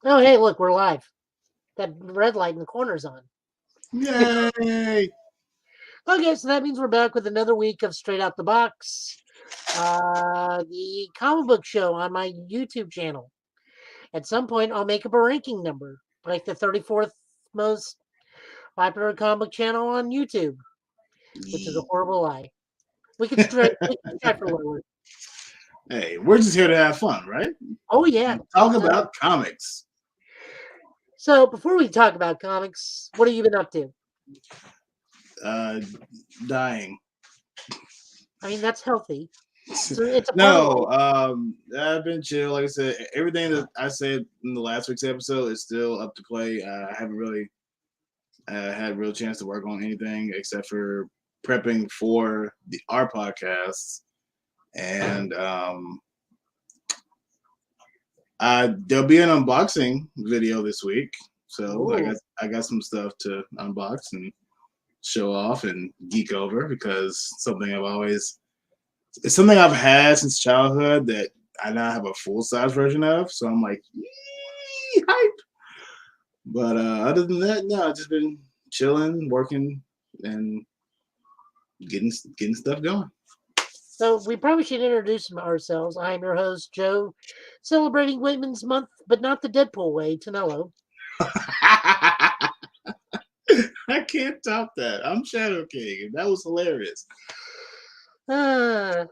Oh, hey, look, we're live. That red light in the corner's on. Yay! Okay, so that means we're back with another week of Straight Out the Box, the comic book show on my YouTube channel. At some point, I'll make up a ranking number, like the 34th most popular comic book channel on YouTube, which is a horrible lie. We could strive for lower. Hey, we're just here to have fun, right? Oh, yeah. And talk about comics. So, before we talk about comics, what have you been up to? Dying. I mean, that's healthy. So it's a No, I've been chill. Like I said, everything that I said in the last week's episode is still up to play. I haven't really had a real chance to work on anything except for prepping for our podcasts. And there'll be an unboxing video this week. So I got some stuff to unbox and show off and geek over because it's something I've had since childhood that I now have a full size version of. So I'm like, yee, hype. But other than that, no, I've just been chilling, working, and getting stuff going. So we probably should introduce ourselves. I'm your host, Joe, celebrating Women's Month, but not the Deadpool way, Tonello. I can't top that. I'm Shadow King. That was hilarious. God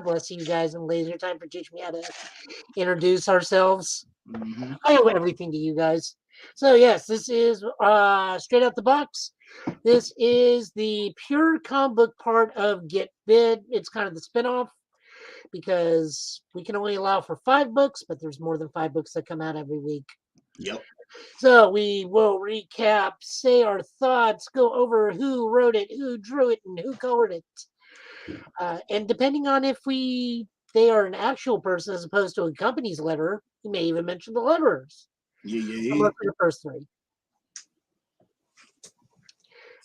bless you guys in Laser Time for teaching me how to introduce ourselves. Mm-hmm. I owe everything to you guys. So yes, this is Straight Out the Box. This is the pure comic book part of Get Bid. It's kind of the spinoff because we can only allow for 5 books, but there's more than 5 books that come out every week. Yep. So we will recap, say our thoughts, go over who wrote it, who drew it, and who colored it. And depending on if they are an actual person as opposed to a company's letterer, we may even mention the letterers. Yeah. The first 3.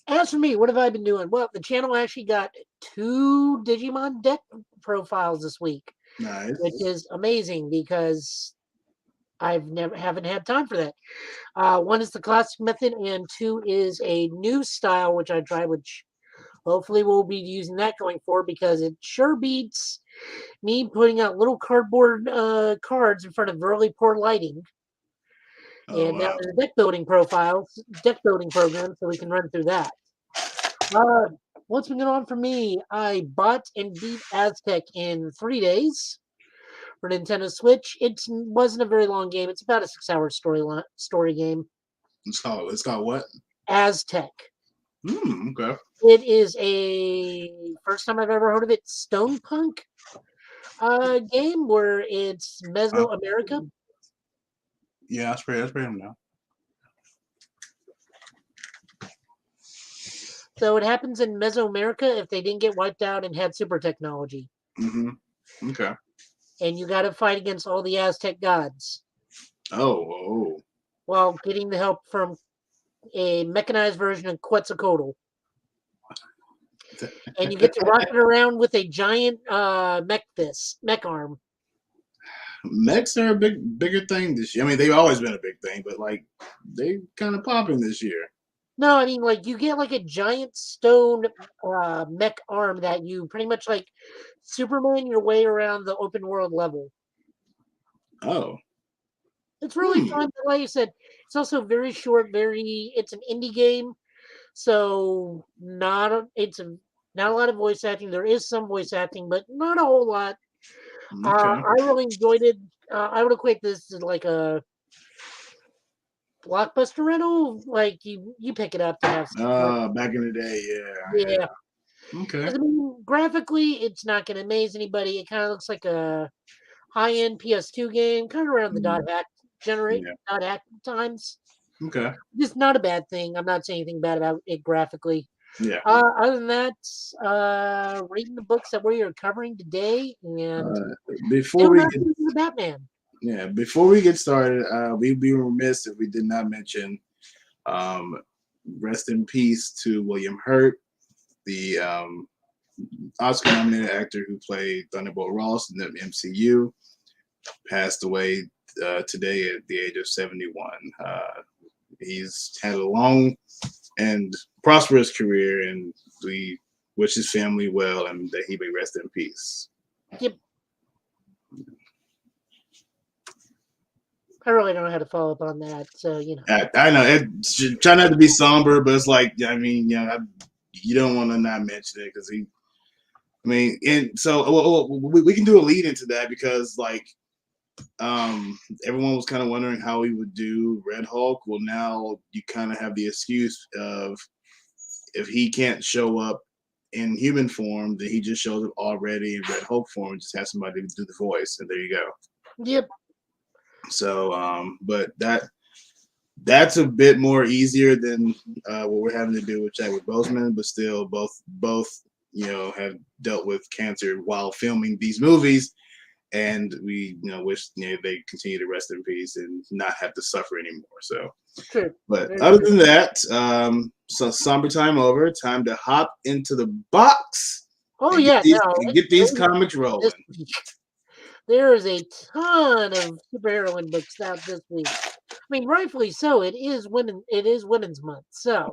As for me, what have I been doing? Well, the channel actually got 2 Digimon deck profiles this week. Nice. Which is amazing because haven't had time for that. 1 is the classic method, and 2 is a new style which I tried, which hopefully we'll be using that going forward because it sure beats me putting out little cardboard cards in front of really poor lighting. And now there's a deck building program, so we can run through that. What's been going on for me? I bought and beat Aztec in 3 days for Nintendo Switch. It wasn't a very long game. It's about a 6-hour story game. It's called what? Aztec. Okay. It is a first time I've ever heard of it. Stonepunk game where it's Mesoamerica. Yeah, that's pretty now. So it happens in Mesoamerica if they didn't get wiped out and had super technology. Mm-hmm. Okay. And you got to fight against all the Aztec gods. Oh. While getting the help from a mechanized version of Quetzalcoatl. And you get to rock it around with a giant mech arm. Mechs are a bigger thing this year. I mean, they've always been a big thing, but like they kind of popping this year. No, I mean, like, you get, like, a giant stone mech arm that you pretty much, like, Superman your way around the open world level. Oh. It's really fun, but like I said, it's also very short, it's an indie game, so not a lot of voice acting. There is some voice acting, but not a whole lot. Okay. I really enjoyed it. I would equate this to, like, a Blockbuster rental, like you pick it up to have some back in the day, yeah. Okay. I mean, graphically, it's not going to amaze anybody. It kind of looks like a high-end PS2 game, kind of around the dot hack times. Okay. Just not a bad thing. I'm not saying anything bad about it graphically. Yeah. Other than that, reading the books that we are covering today, and before we get the Batman. Yeah, before we get started, we'd be remiss if we did not mention rest in peace to William Hurt, the Oscar-nominated actor who played Thunderbolt Ross in the MCU, passed away today at the age of 71. He's had a long and prosperous career, and we wish his family well and that he may rest in peace. Yep. I really don't know how to follow up on that, so I know. Try not to be somber, but it's like, I mean, you don't want to not mention it because and so we can do a lead into that because like everyone was kind of wondering how he would do Red Hulk. Well, now you kind of have the excuse of if he can't show up in human form, then he just shows up already in Red Hulk form and just has somebody to do the voice, and there you go. Yep. So, but that's a bit more easier than what we're having to do with Chadwick Boseman, but still both have dealt with cancer while filming these movies, and we wish they continue to rest in peace and not have to suffer anymore. So, True. but Very other true. than that, so somber time over. Time to hop into the box. Oh and yeah, get these comics rolling. There is a ton of superheroine books out this week. I mean, rightfully so. It is Women's Month. So,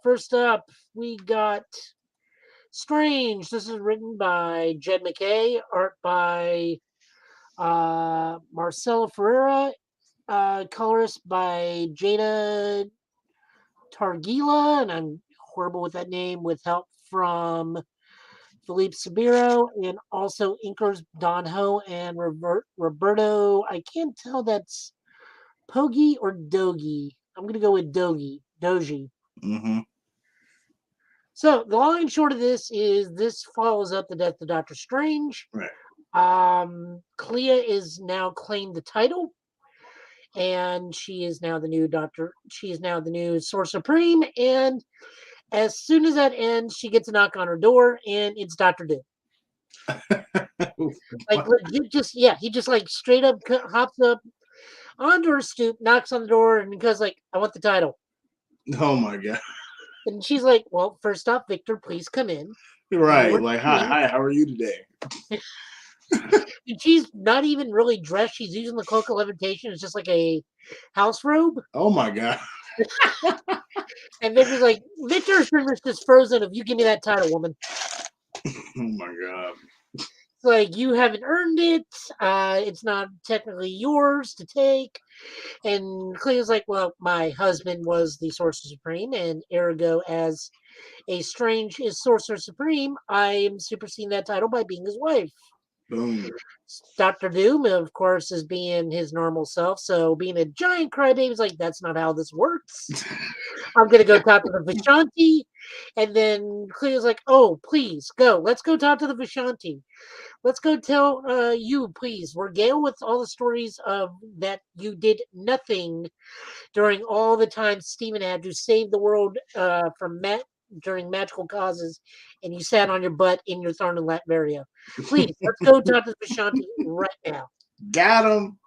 first up, we got Strange. This is written by Jed McKay, art by Marcelo Ferreira, colorist by Jada Targila, and I'm horrible with that name, with help from Philippe Sabiro, and also inkers Don Ho and Roberto. I can't tell that's Pogi or Dogi. I'm going to go with Dogi. Doji. Mm-hmm. So the long and short of this follows up the death of Doctor Strange. Right. Clea is now claimed the title, and she is now the new Doctor. She is now the new Source Supreme, and as soon as that ends, she gets a knock on her door, and it's Doctor Doom. Like legit, he just like straight up hops up onto her stoop, knocks on the door, and goes like, "I want the title." Oh my god! And she's like, "Well, first off, Victor, please come in." Right, like hi, how are you today? And she's not even really dressed. She's using the cloak of levitation. It's just like a house robe. Oh my god! And Victor's like, "Victor's pretty much just frozen. If you give me that title, woman." Oh my god! It's like, you haven't earned it. It's not technically yours to take. And Cleo's like, "Well, my husband was the Sorcerer Supreme, and ergo, as a Strange is Sorcerer Supreme, I am superseding that title by being his wife." Boom. Dr. Doom, of course, is being his normal self. So being a giant crybaby is like, "That's not how this works. I'm going to go talk to the Vishanti." And then Cleo's like, "Oh, please, go. Let's go talk to the Vishanti. Let's go tell you, please, regale with all the stories of that you did nothing during all the time Stephen had to save the world from during magical causes, and you sat on your butt in your throne in Latveria. Please, let's go talk to Vishanti right now." Got him.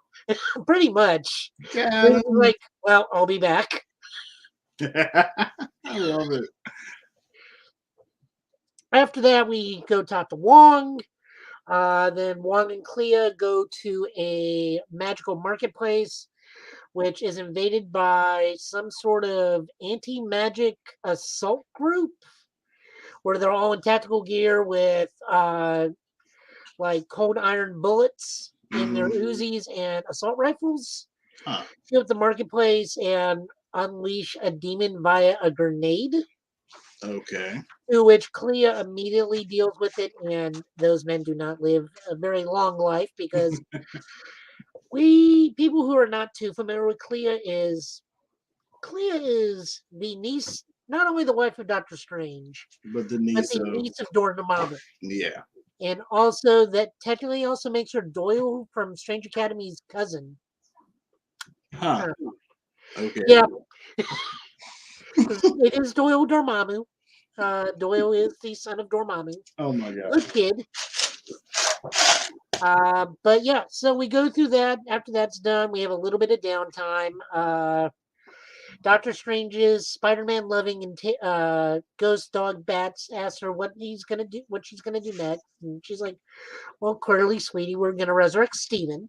Pretty much. Got him. Like, "Well, I'll be back." I love it. After that, we go talk to Wong. Then Wong and Clea go to a magical marketplace, which is invaded by some sort of anti-magic assault group, where they're all in tactical gear with like cold iron bullets in their Uzis and assault rifles. Go up the marketplace and unleash a demon via a grenade. Okay. To which Clea immediately deals with it, and those men do not live a very long life because people who are not too familiar with Clea is the niece, not only the wife of Doctor Strange, but the but niece the of niece of Dormammu. Yeah. And also that technically also makes her Doyle from Strange Academy's cousin. Huh. Okay. Yeah. It is Doyle Dormammu. Doyle is the son of Dormammu. Oh my god. Good kid. But yeah, so we go through that. After that's done, we have a little bit of downtime. Doctor Strange's Spider-Man loving and ghost dog Bats asks her what she's gonna do next, and she's like, "Well, clearly, sweetie, we're gonna resurrect Steven."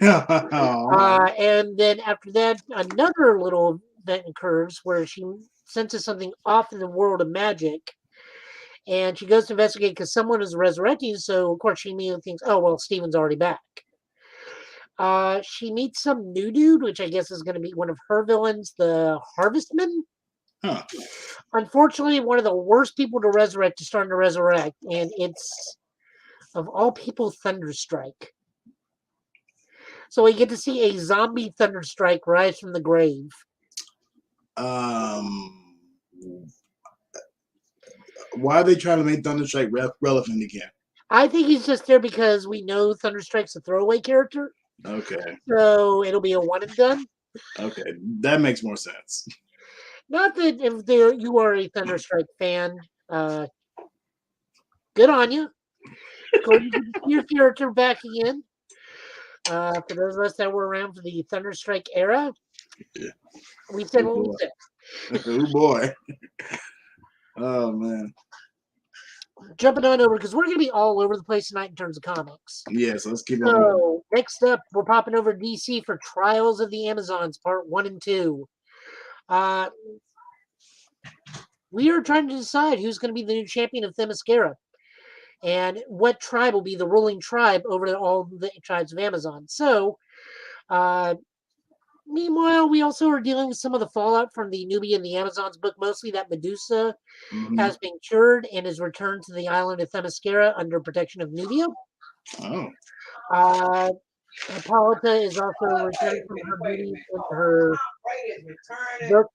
Oh, And then after that, another little event occurs where she senses something off in the world of magic, and she goes to investigate because someone is resurrecting. So of course she immediately thinks, "Oh well, Steven's already back." She meets some new dude, which I guess is going to be one of her villains, the Harvestman. huh. Unfortunately, one of the worst people to resurrect is starting to resurrect, and it's of all people, Thunderstrike. So we get to see a zombie Thunderstrike rise from the grave. Um, why are they trying to make Thunderstrike relevant again? I think he's just there because we know Thunderstrike's a throwaway character, Okay, so it'll be a one and done. okay, that makes more sense. Not that if you are a Thunderstrike fan, uh, good on you. Go your character back again. For those of us that were around for the Thunderstrike era, Yeah. we said Oh what we boy. said. Oh boy. Oh man. Jumping on over because we're going to be all over the place tonight in terms of comics. Yes, let's keep on moving. So next up, we're popping over to DC for Trials of the Amazons Part 1 and 2. Uh, we are trying to decide who's going to be the new champion of Themyscira and what tribe will be the ruling tribe over all the tribes of Amazon. So, uh, meanwhile, we also are dealing with some of the fallout from the Nubia and the Amazons book, mostly that Medusa Hmm. has been cured and is returned to the island of Themyscira under protection of Nubia. Oh. Uh, Hippolyta is also returning from her duties in her book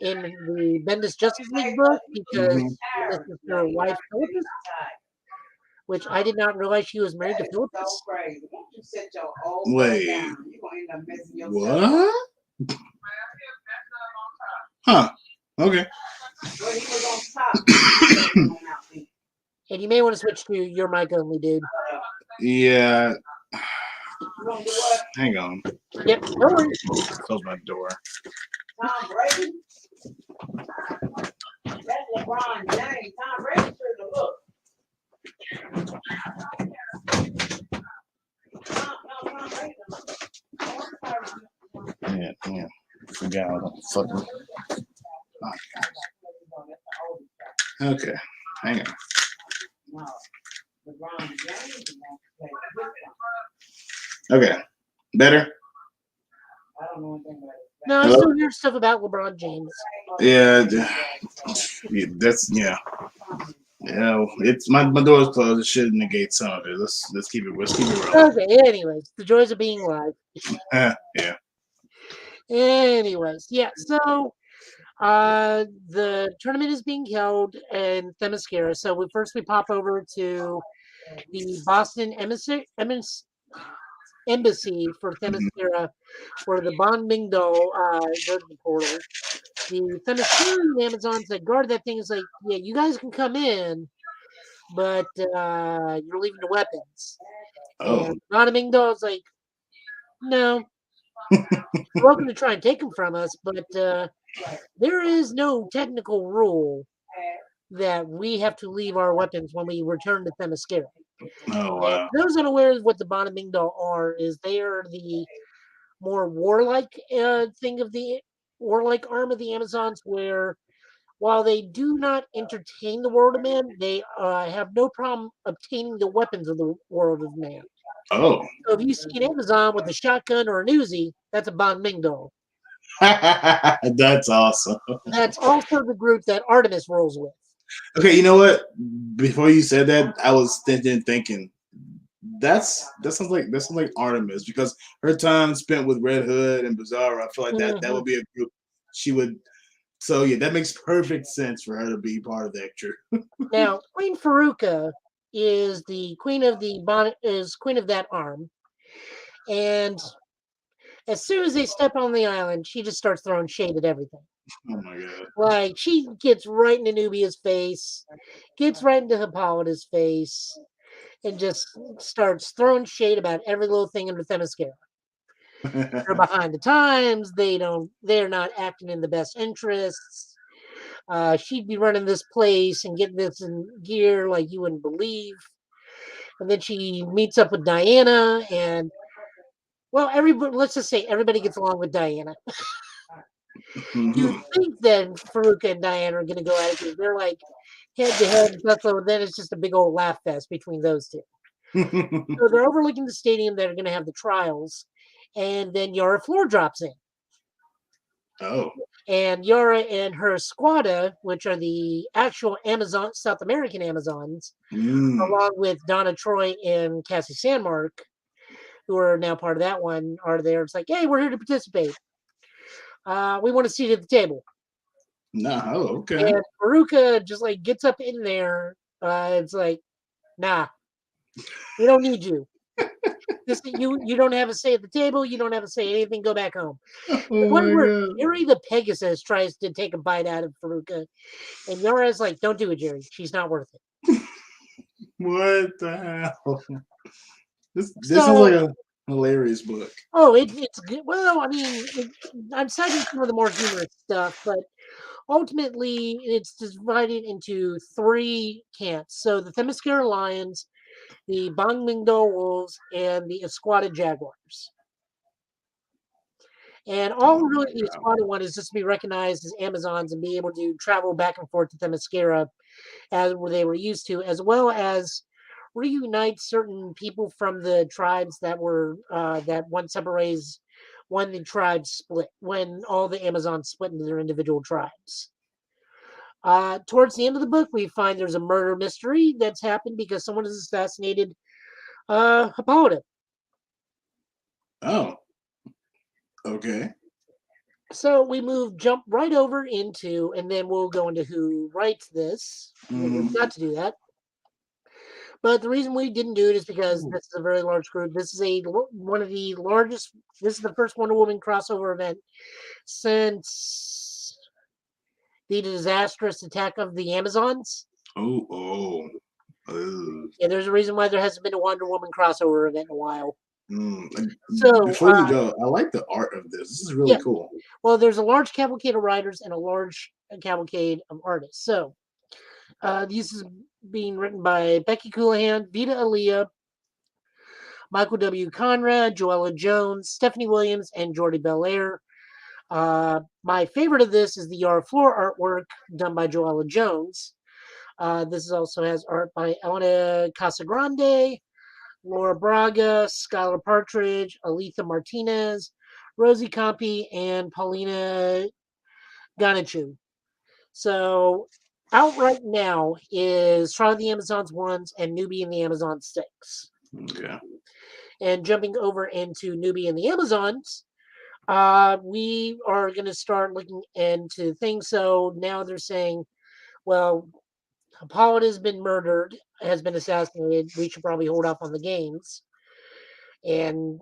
in the Bendis Justice League book Hmm. because this is her wife, Philippus, which I did not realize she was married to Philippus. Wait. What? Huh. Okay. And you may want to switch to your mic only, dude. Yeah. Hang on. Yep, no worries. Close my door. Tom Brady? That's LeBron James. Tom Brady should have looked. Tom Brady. Yeah. Forgot all the fucking. Okay. Hang on. No, LeBron James is going to play with them. Okay. Better? I don't know anything about it. No, I Hello? still hear stuff about LeBron James. Yeah. That's yeah. Yeah. It's my door's closed. It should negate some of it. Let's keep it rolling. Okay, anyways, the joys of being live. Yeah. Anyways, yeah, so the tournament is being held in Themyscira. So we pop over to the Boston Embassy for Mhm. Themyscira, where the Bon Mingdal goes to the portal. The Themyscirian Amazons that guard that thing is like, yeah, you guys can come in, but you're leaving the weapons. Oh. And Bon Mingdal is like, no, you're welcome to try and take them from us, but there is no technical rule that we have to leave our weapons when we return to Themyscira. Oh And wow. for those unaware of what the Bonamingdal are, is they are the more warlike thing of the warlike arm of the Amazons, where while they do not entertain the world of man, they have no problem obtaining the weapons of the world of man. Oh. So if you see an Amazon with a shotgun or an Uzi, that's a Bonamingdal. That's awesome. That's also the group that Artemis rolls with. Okay, you know what? Before you said that, I was thinking that sounds like Artemis because her time spent with Red Hood and Bizarro, I feel like that Mhm. would be a group she would. So yeah, that makes perfect sense for her to be part of that crew. Now, Queen Faruka is the queen of queen of that arm, and as soon as they step on the island, she just starts throwing shade at everything. Oh my god. Like she gets right into Nubia's face, gets right into Hippolyta's face, and just starts throwing shade about every little thing under Themyscira. They're behind the times. They're not acting in the best interests. She'd be running this place and getting this in gear like you wouldn't believe. And then she meets up with Diana, and well, everybody. Let's just say everybody gets along with Diana. You Mhm. think then Faruka and Diana are going to go at it because they're like head to head and stuff. So then it's just a big old laugh fest between those two. So they're overlooking the stadium that are going to have the trials, and then Yara Floor drops in. Oh. And Yara and her squadra, which are the actual Amazon South American Amazons, Mm. along with Donna Troy and Cassie Sandmark, who are now part of that one, are there. It's like, hey, we're here to participate. We want a seat at the table. No. Oh, okay. And Maruka just like gets up in there. It's like, nah, we don't need you. You don't have a say at the table. You don't have a say anything. Go back home. The Oh one my where god. Jerry the Pegasus tries to take a bite out of Faruka, and Yara's like, "Don't do it, Jerry. She's not worth it." What the hell? This sounds like So, a hilarious book. it's good. Well, I mean, I'm citing some of the more humorous stuff, but ultimately, it's divided into three camps. So the Themyscira Lions, the Bangmingdo Wolves, and the Esquada Jaguars. And all Oh really my the god. Esquadra one is just to be recognized as Amazons and be able to travel back and forth to Themyscira as they were used to, as well as reunite certain people from the tribes that were that once separated when the tribes split, when all the Amazons split into their individual tribes. Towards the end of the book, we find there's a murder mystery that's happened because someone has assassinated Hippolyta. Oh. Okay. So we jump right over into, and then we'll go into who writes this. We Mm-hmm. forgot to do that. But the reason we didn't do it is because Ooh. this is a very large group. This is one of the largest. This is the first Wonder Woman crossover event since the disastrous attack of the Amazons. Oh. Oh. Oh. Yeah, there's a reason why there hasn't been a Wonder Woman crossover event in a while. So Before you go, I like the art of this. This is really yeah, cool. well, there's a large cavalcade of writers and a large cavalcade of artists. So this is being written by Becky Coulihan, Vita Aaliyah, Michael W. Conrad, Joella Jones, Stephanie Williams, and Jordi Belair. My favorite of this is the Yara Floor artwork done by Joella Jones. This also has art by Elena Casagrande, Laura Braga, Skylar Partridge, Aletha Martinez, Rosie Campi, and Paulina Ganichu. So out right now is Trial of the Amazons 1s and Newbie and the Amazon 6. Okay. And jumping over into Newbie and the Amazons, we are going to start looking into things. So now they're saying, well, Hippolyta has been murdered, has been assassinated. We should probably hold off on the games. And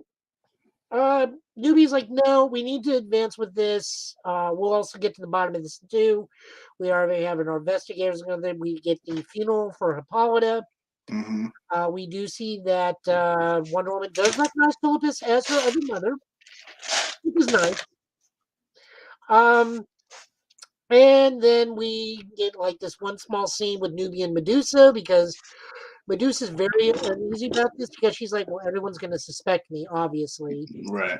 uh, Newbie's like, no, we need to advance with this. We'll also get to the bottom of this too. We already have our investigators. We get the funeral for Hippolyta. Mm-hmm. We do see that Wonder Woman does recognize Philippus as her other mother, which is nice. Um, and then we get like this one small scene with Nubia and Medusa because Medusa's very uneasy about this because she's like, well, everyone's going to suspect me, obviously. Right.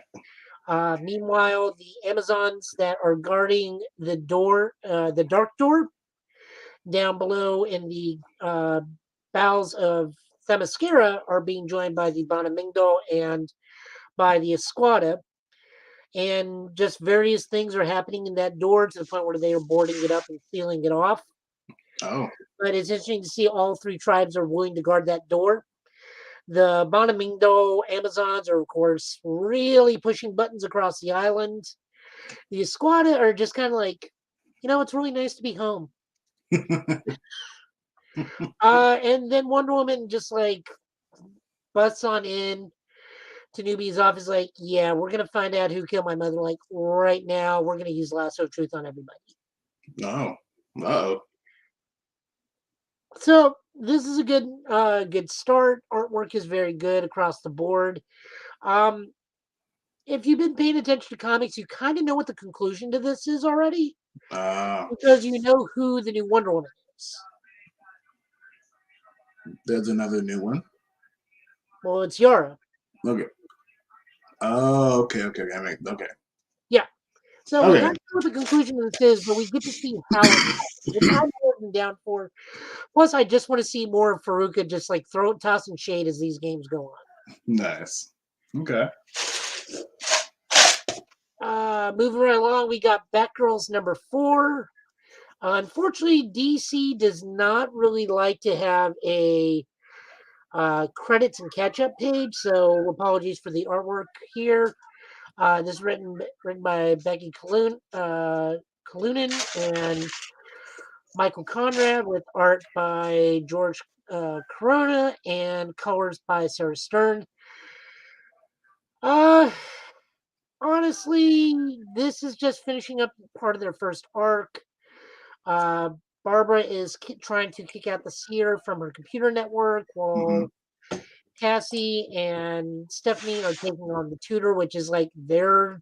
Meanwhile, the Amazons that are guarding the door, the dark door, down below in the bowels of Themyscira are being joined by the Bonamingdo and by the Esquada. And just various things are happening in that door to the point where they are boarding it up and sealing it off. Oh. But it's interesting to see all three tribes are willing to guard that door. The Bonamingdo Amazons are, of course, really pushing buttons across the island. The Esquada are just kind of like, it's really nice to be home. And then Wonder Woman just like busts on in to Newbie's office, like, yeah, we're gonna find out who killed my mother. Like right now, we're gonna use lasso of truth on everybody. No. Uh-oh. So this is a good start. Artwork is very good across the board. Um, if you've been paying attention to comics, you kind of know what the conclusion to this is already Uh, because you know who the new Wonder Woman is. there's another new one. Well, it's Yara. Okay. Oh, okay. Okay. Yeah. So we kind Okay. of know what the conclusion of this is, but we get to see how it happens, which I'm looking down for. Plus, I just want to see more of Faruka just like tossing shade as these games go on. Nice. Okay. Moving right along, we got Batgirls number 4. Unfortunately, DC does not really like to have a credits and catch up page, so apologies for the artwork here. This is written by Becky Kalunin and Michael Conrad with art by George Corona and colors by Sarah Stern. Uh, Honestly, this is just finishing up part of their first arc. Uh, Barbara is trying to kick out the seer from her computer network Hmm. while Cassie and Stephanie are taking on the tutor, which is like their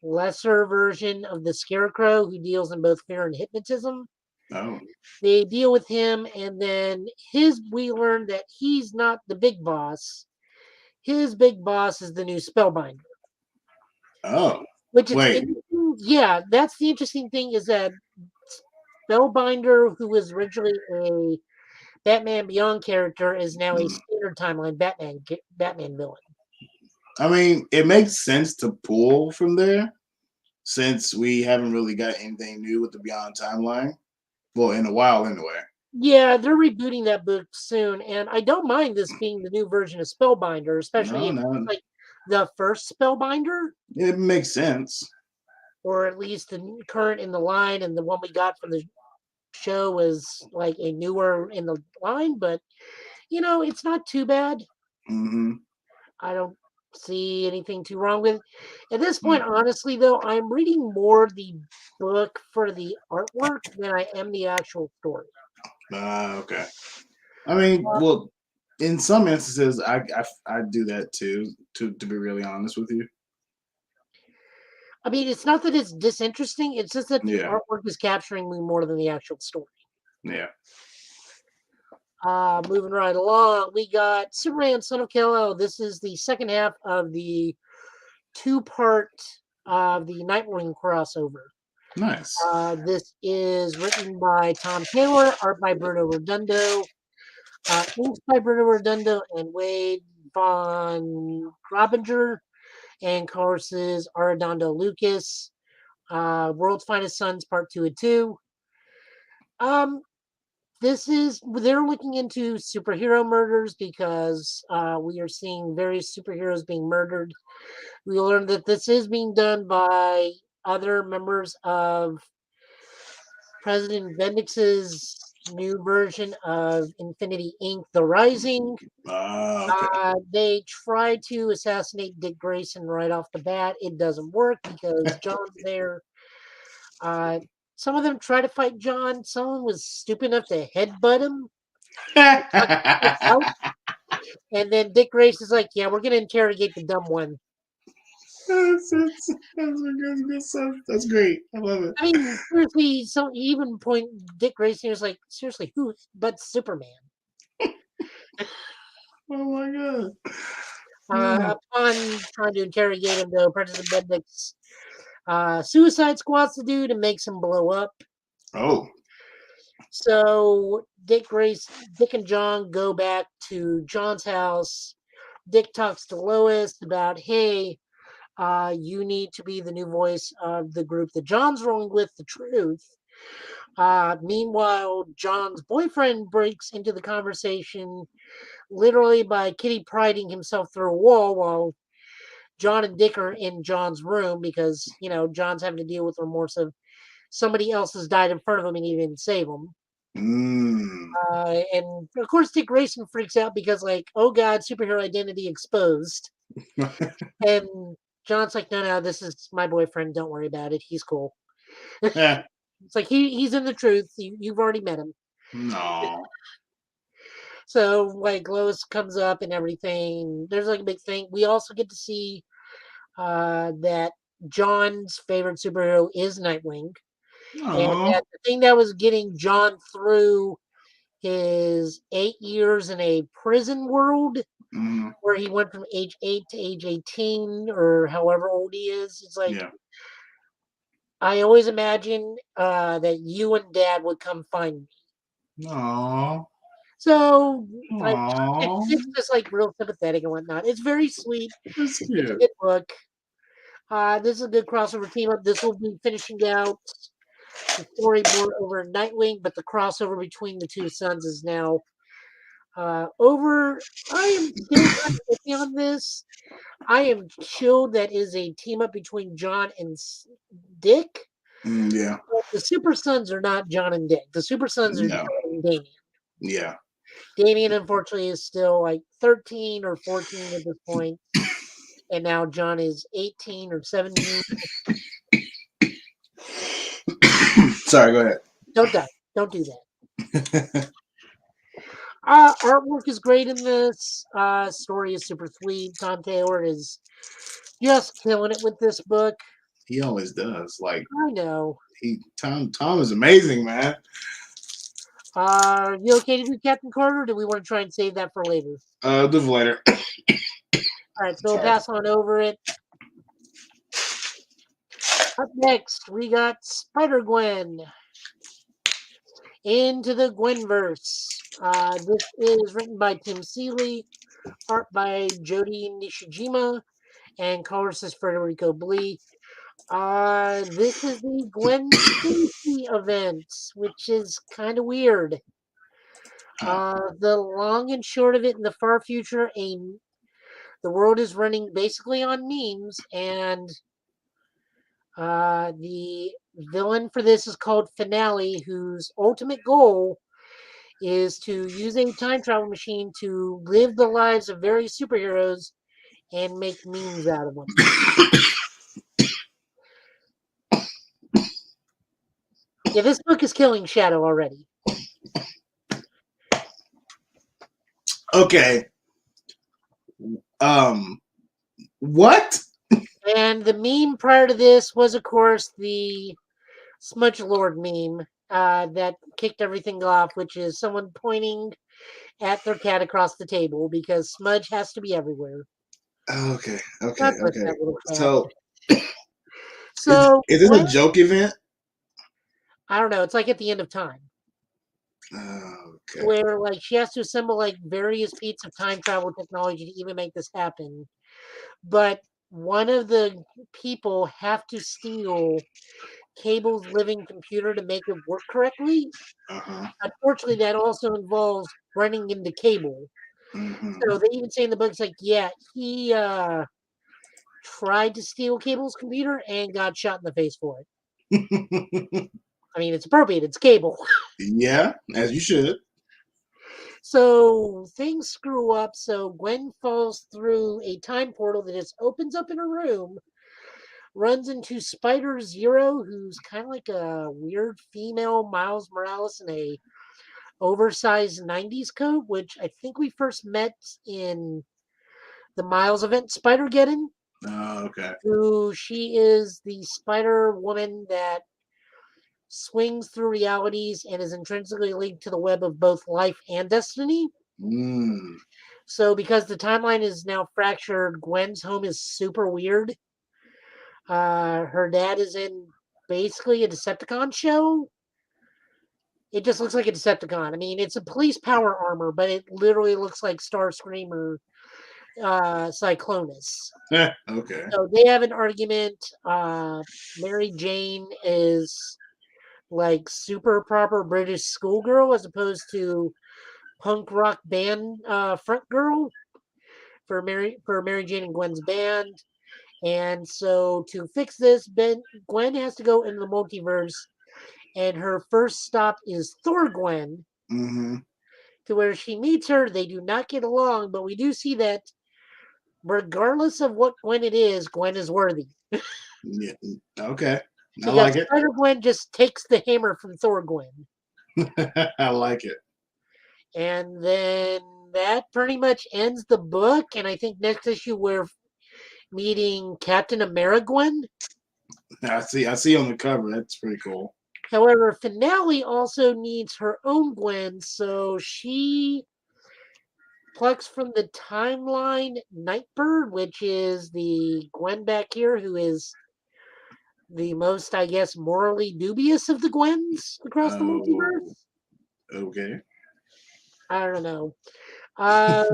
lesser version of the scarecrow who deals in both fear and hypnotism. Oh. They deal with him, and then we learn that he's not the big boss. His big boss is the new Spellbinder, Oh. which is Wait. interesting. Yeah, that's the interesting thing is that Spellbinder, who was originally a Batman Beyond character, is now a Hmm. standard timeline Batman villain. I mean, it makes sense to pull from there since we haven't really got anything new with the Beyond timeline. Well, in a while, anyway. Yeah, they're rebooting that book soon, and I don't mind this being the new version of Spellbinder, especially No, if it's no, like the first Spellbinder, it makes sense. or at least the current in the line, and the one we got from the show was like a newer in the line. But it's not too bad. Hmm. I don't see anything too wrong with it. At this point, honestly, though, I'm reading more the book for the artwork than I am the actual story. Okay. I mean, Uh, well, in some instances, I do that too. To be really honest with you. I mean, it's not that it's disinteresting, it's just that the Yeah. artwork is capturing me more than the actual story. Yeah. Moving right along, we got Superman Son of Kal-El. This is the second half of the two-part of the Nightwing crossover. Nice. This is written by Tom Taylor, art by Bruno Redondo, inks by Bruno Redondo and Wade von Grobinger, and courses Arredondo Lucas. World's Finest Sons Part 2 and 2. Um, they're looking into superhero murders because we are seeing various superheroes being murdered. We learned that this is being done by other members of President Bendix's new version of Infinity Inc. The Rising. Okay. They try to assassinate Dick Grayson right off the bat. It doesn't work because John's there. Uh, some of them try to fight John. Someone was stupid enough to headbutt him. Out. And then Dick Grace is like, "Yeah, we're gonna interrogate the dumb one." That's great. I love it. I mean, seriously, so even Dick Grayson was like, "Seriously, who but Superman?" Oh my god. Oh. Upon trying to interrogate him, though, President Bendix suicide squats the dude and makes him blow up. Oh. So Dick and John go back to John's house. Dick talks to Lois about, hey, you need to be the new voice of the group that John's rolling with, the Truth. Meanwhile, John's boyfriend breaks into the conversation literally by kitty priding himself through a wall while John and Dick are in John's room because, John's having to deal with remorse of somebody else has died in front of him and he didn't save him. Mm. And of course, Dick Grayson freaks out because, like, oh god, superhero identity exposed. And John's like, no, this is my boyfriend. Don't worry about it. He's cool. Yeah. It's like he's in the truth. You've already met him. No. So like Lois comes up and everything. There's like a big thing. We also get to see that John's favorite superhero is Nightwing, and Oh. that the thing that was getting John through his 8 years in a prison world Mm, where he went from age 8 to age 18 or however old he is. It's like, yeah. I always imagine that you and Dad would come find me. Aw. So like Aw. it's just like real sympathetic and whatnot. It's very sweet. That's It's a cute. good book. This is a good crossover team up. This will be finishing out the storyboard over Nightwing, but the crossover between the two sons is now over. I am still kind of iffy on this. I am chilled that is a team up between John and Dick. Yeah. But the Super Sons are not John and Dick. The Super Sons are No. John and Damien. Yeah. Damien, unfortunately, is still like 13 or 14 at this point, and now John is 18 or 17. Sorry, go ahead. Don't die. Don't do that. Artwork is great in this. Story is super sweet. Tom Taylor is just killing it with this book. He always does. Like I know. Tom is amazing, man. Are you okay to do Captain Carter? Or do we want to try and save that for later? Do it later. All right, so we'll Sorry. pass on over it. Up next, we got Spider-Gwen. Into the Gwenverse. This is written by Tim Seeley, art by Jody Nishijima, and colors is Federico Blee. This is the Gwen Stacy event, which is kind of weird. The long and short of it, in the far future, the world is running basically on memes, and the villain for this is called Finale, whose ultimate goal is to use a time travel machine to live the lives of various superheroes and make memes out of them. Yeah, this book is killing Shadow already. Okay. What? And the meme prior to this was, of course, the Smudge Lord meme that kicked everything off, which is someone pointing at their cat across the table because Smudge has to be everywhere. Okay. God bless that little cat. So So is this a joke event? I don't know. It's like at the end of time. Okay. Where like she has to assemble like various feats of time travel technology to even make this happen. But one of the people have to steal Cable's living computer to make it work correctly. Uh-huh. Unfortunately, that also involves running into Cable. Mm-hmm. So they even say in the book, it's like, yeah, he tried to steal Cable's computer and got shot in the face for it. I mean, it's appropriate. It's Cable. Yeah, as you should. So things screw up. So Gwen falls through a time portal that just opens up in a room, runs into Spider Zero, who's kind of like a weird female Miles Morales in a oversized 90s coat, which I think we first met in the Miles event, Spider-Geddon, Oh, okay. who she is the Spider Woman that swings through realities and is intrinsically linked to the web of both life and destiny. Mm. So, because the timeline is now fractured, Gwen's home is super weird. Her dad is in basically a Decepticon show. It just looks like a Decepticon. I mean, it's a police power armor, but it literally looks like Starscream or Cyclonus. Okay. So they have an argument. Mary Jane is like super proper British schoolgirl as opposed to punk rock band front girl for Mary Jane and Gwen's band. And so to fix this, Gwen has to go into the multiverse, and her first stop is Thor Gwen, Mm-hmm. to where she meets her. They do not get along, but we do see that regardless of what Gwen it is, Gwen is worthy. Yeah. Okay. I Because like it. Spider Gwen just takes the hammer from Thor Gwen. I like it. And then that pretty much ends the book. And I think next issue we're meeting Captain Amerigwen. I see on the cover. That's pretty cool. However, Finale also needs her own Gwen, so she plucks from the timeline Nightbird, which is the Gwen back here who is the most, I guess, morally dubious of the Gwens across the Oh, multiverse. okay. I don't know. Uh,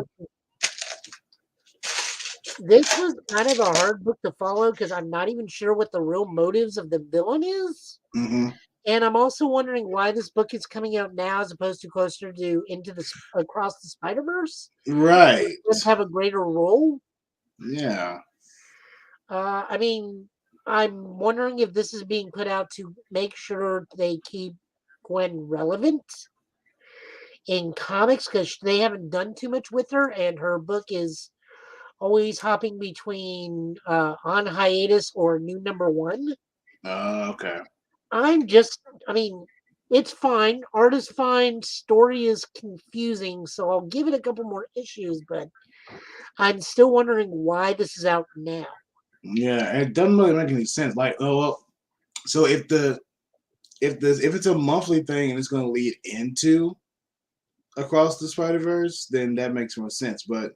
this was kind of a hard book to follow because I'm not even sure what the real motives of the villain is. Mm-hmm. And I'm also wondering why this book is coming out now as opposed to closer to Into the Across the Spider-Verse. Right. Would have a greater role. Yeah. I mean, I'm wondering if this is being put out to make sure they keep Gwen relevant in comics because they haven't done too much with her, and her book is always hopping between on hiatus or new number one. Okay. I mean, it's fine. Art is fine. Story is confusing, so I'll give it a couple more issues, but I'm still wondering why this is out now. Yeah, it doesn't really make any sense. Like, oh well, so if it's a monthly thing and it's going to lead into Across the Spider Verse, then that makes more sense. But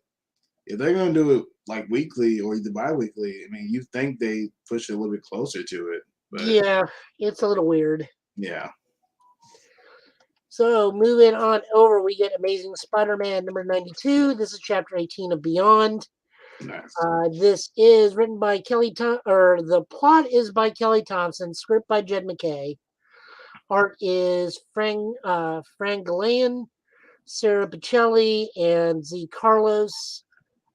if they're going to do it like weekly or either bi-weekly, I mean, you think they push it a little bit closer to it, but Yeah, it's a little weird. yeah. So moving on over, we get Amazing Spider-Man number 92. This is chapter 18 of Beyond. Nice. This is written by or the plot is by Kelly Thompson, script by Jed McKay. Art is Frank Galean, Sarah Pichelli, and Z Carlos,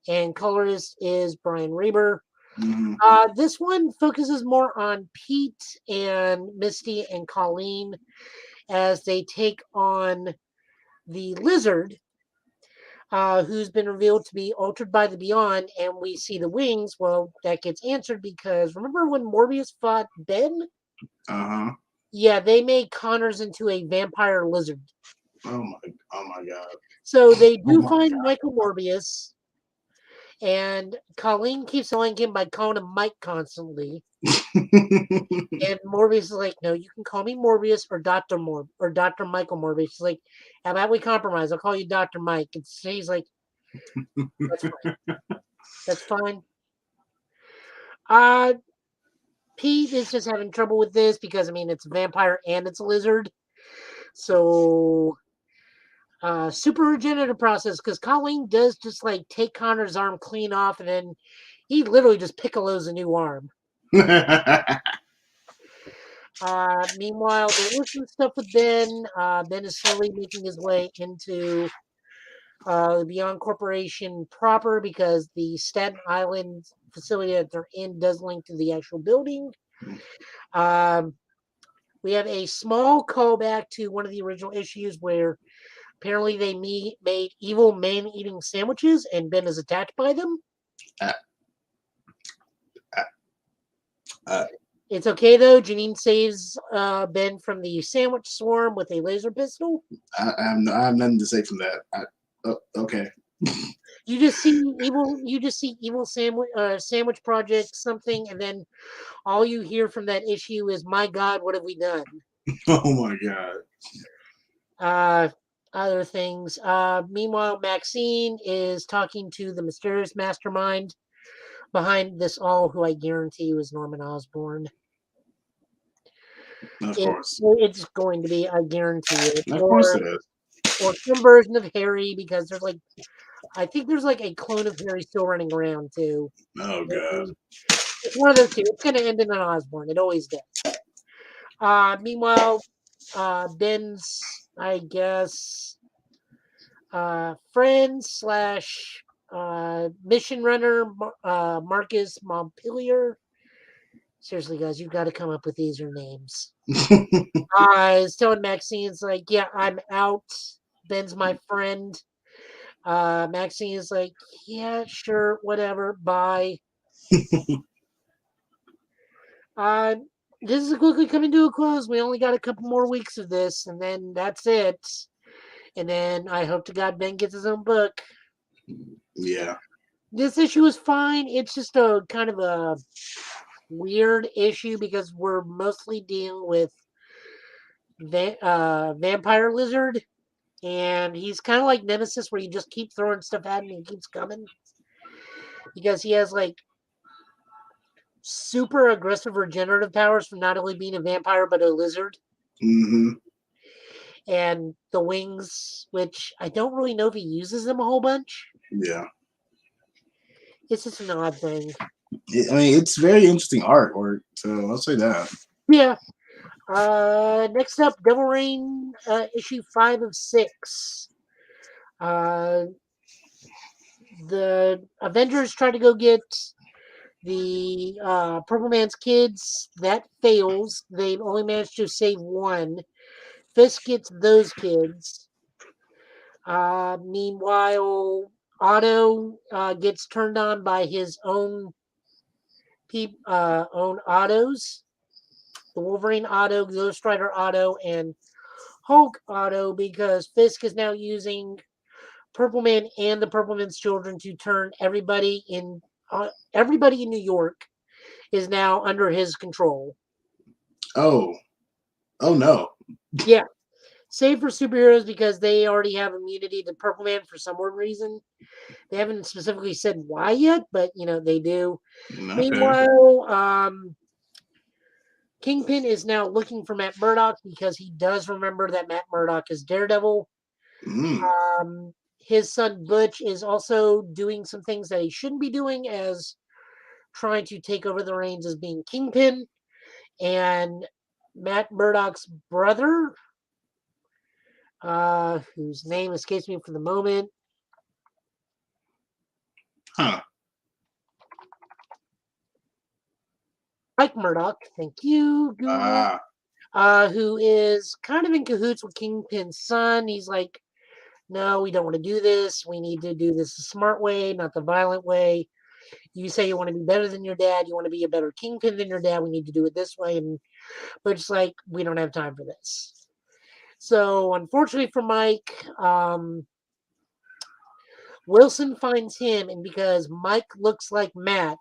and colorist is Brian Reber. Mm-hmm. This one focuses more on Pete and Misty and Colleen as they take on the Lizard, who's been revealed to be altered by the Beyond, and we see the wings. Well, that gets answered because remember when Morbius fought Ben? Uh-huh. Yeah, they made Connors into a vampire lizard. Oh my god. So they Oh do my find Michael Morbius, and Colleen keeps annoying him by calling him Mike constantly. And Morbius is like, no, you can call me Morbius or Dr. Michael Morbius. She's like, how about we compromise? I'll call you Dr. Mike. And he's like, that's fine. That's fine. Uh, Pete is just having trouble with this because I mean it's a vampire and it's a lizard. So super regenerative process because Colleen does just like take Connor's arm clean off and then he literally just piccolos a new arm. Meanwhile, there is some stuff with Ben. Ben is slowly making his way into the Beyond Corporation proper because the Staten Island facility that they're in does link to the actual building. Um, we have a small callback to one of the original issues where apparently they made evil man-eating sandwiches and Ben is attacked by them. uh, uh, It's okay though. Janine saves Ben from the sandwich swarm with a laser pistol. I have nothing to say from that. Okay. You just see evil. You just see evil sandwich project something, and then all you hear from that issue is, "My God, what have we done?" Oh my god. Other things. Meanwhile, Maxine is talking to the mysterious mastermind behind this all, who I guarantee was Norman Osborn. Of course. It's going to be, I guarantee it, Of course it is. or some version of Harry because there's like, I think there's like a clone of Harry still running around too. Oh god. It's one of those two. It's going to end in an Osborn. It always does. Meanwhile, Ben's, I guess, friend slash mission runner, Marcus Montpelier. Seriously, guys, you've got to come up with easier names. Is telling Maxine, it's like, yeah, I'm out. Ben's my friend. Maxine is like, yeah, sure, whatever, bye. Uh, this is quickly coming to a close. We only got a couple more weeks of this, and then that's it. And then I hope to God Ben gets his own book. Yeah. This issue is fine. It's just a kind of a weird issue because we're mostly dealing with vampire lizard, and he's kind of like Nemesis, where you just keep throwing stuff at him and he keeps coming because he has like super aggressive regenerative powers from not only being a vampire but a lizard, Mm-hmm. and the wings, which I don't really know if he uses them a whole bunch. Yeah. It's just an odd thing. I mean, it's very interesting artwork, so I'll say that. Yeah. Next up, Devil Rain, issue 5 of 6. Uh, the Avengers try to go get the Purple Man's kids. That fails. They only managed to save one. Fisk gets those kids. Meanwhile, Otto gets turned on by his own own Ottos. The Wolverine Otto, Ghost Rider Otto, and Hulk Otto, because Fisk is now using Purple Man and the Purple Man's children to turn everybody in New York is now under his control. Oh. Oh no. Yeah. Save for superheroes because they already have immunity to Purple Man for some weird reason. They haven't specifically said why yet, but they do. Okay. Meanwhile, Kingpin is now looking for Matt Murdock because he does remember that Matt Murdock is Daredevil. His son Butch is also doing some things that he shouldn't be doing, as trying to take over the reins as being Kingpin. And Matt Murdock's brother, whose name escapes me for the moment. Huh. Mike Murdock, thank you, Google. Who is kind of in cahoots with Kingpin's son. He's like, no, we don't want to do this. We need to do this the smart way, not the violent way. You say you want to be better than your dad. You want to be a better Kingpin than your dad. We need to do it this way. But it's like, we don't have time for this. So unfortunately for Mike, Wilson finds him, and because Mike looks like Matt,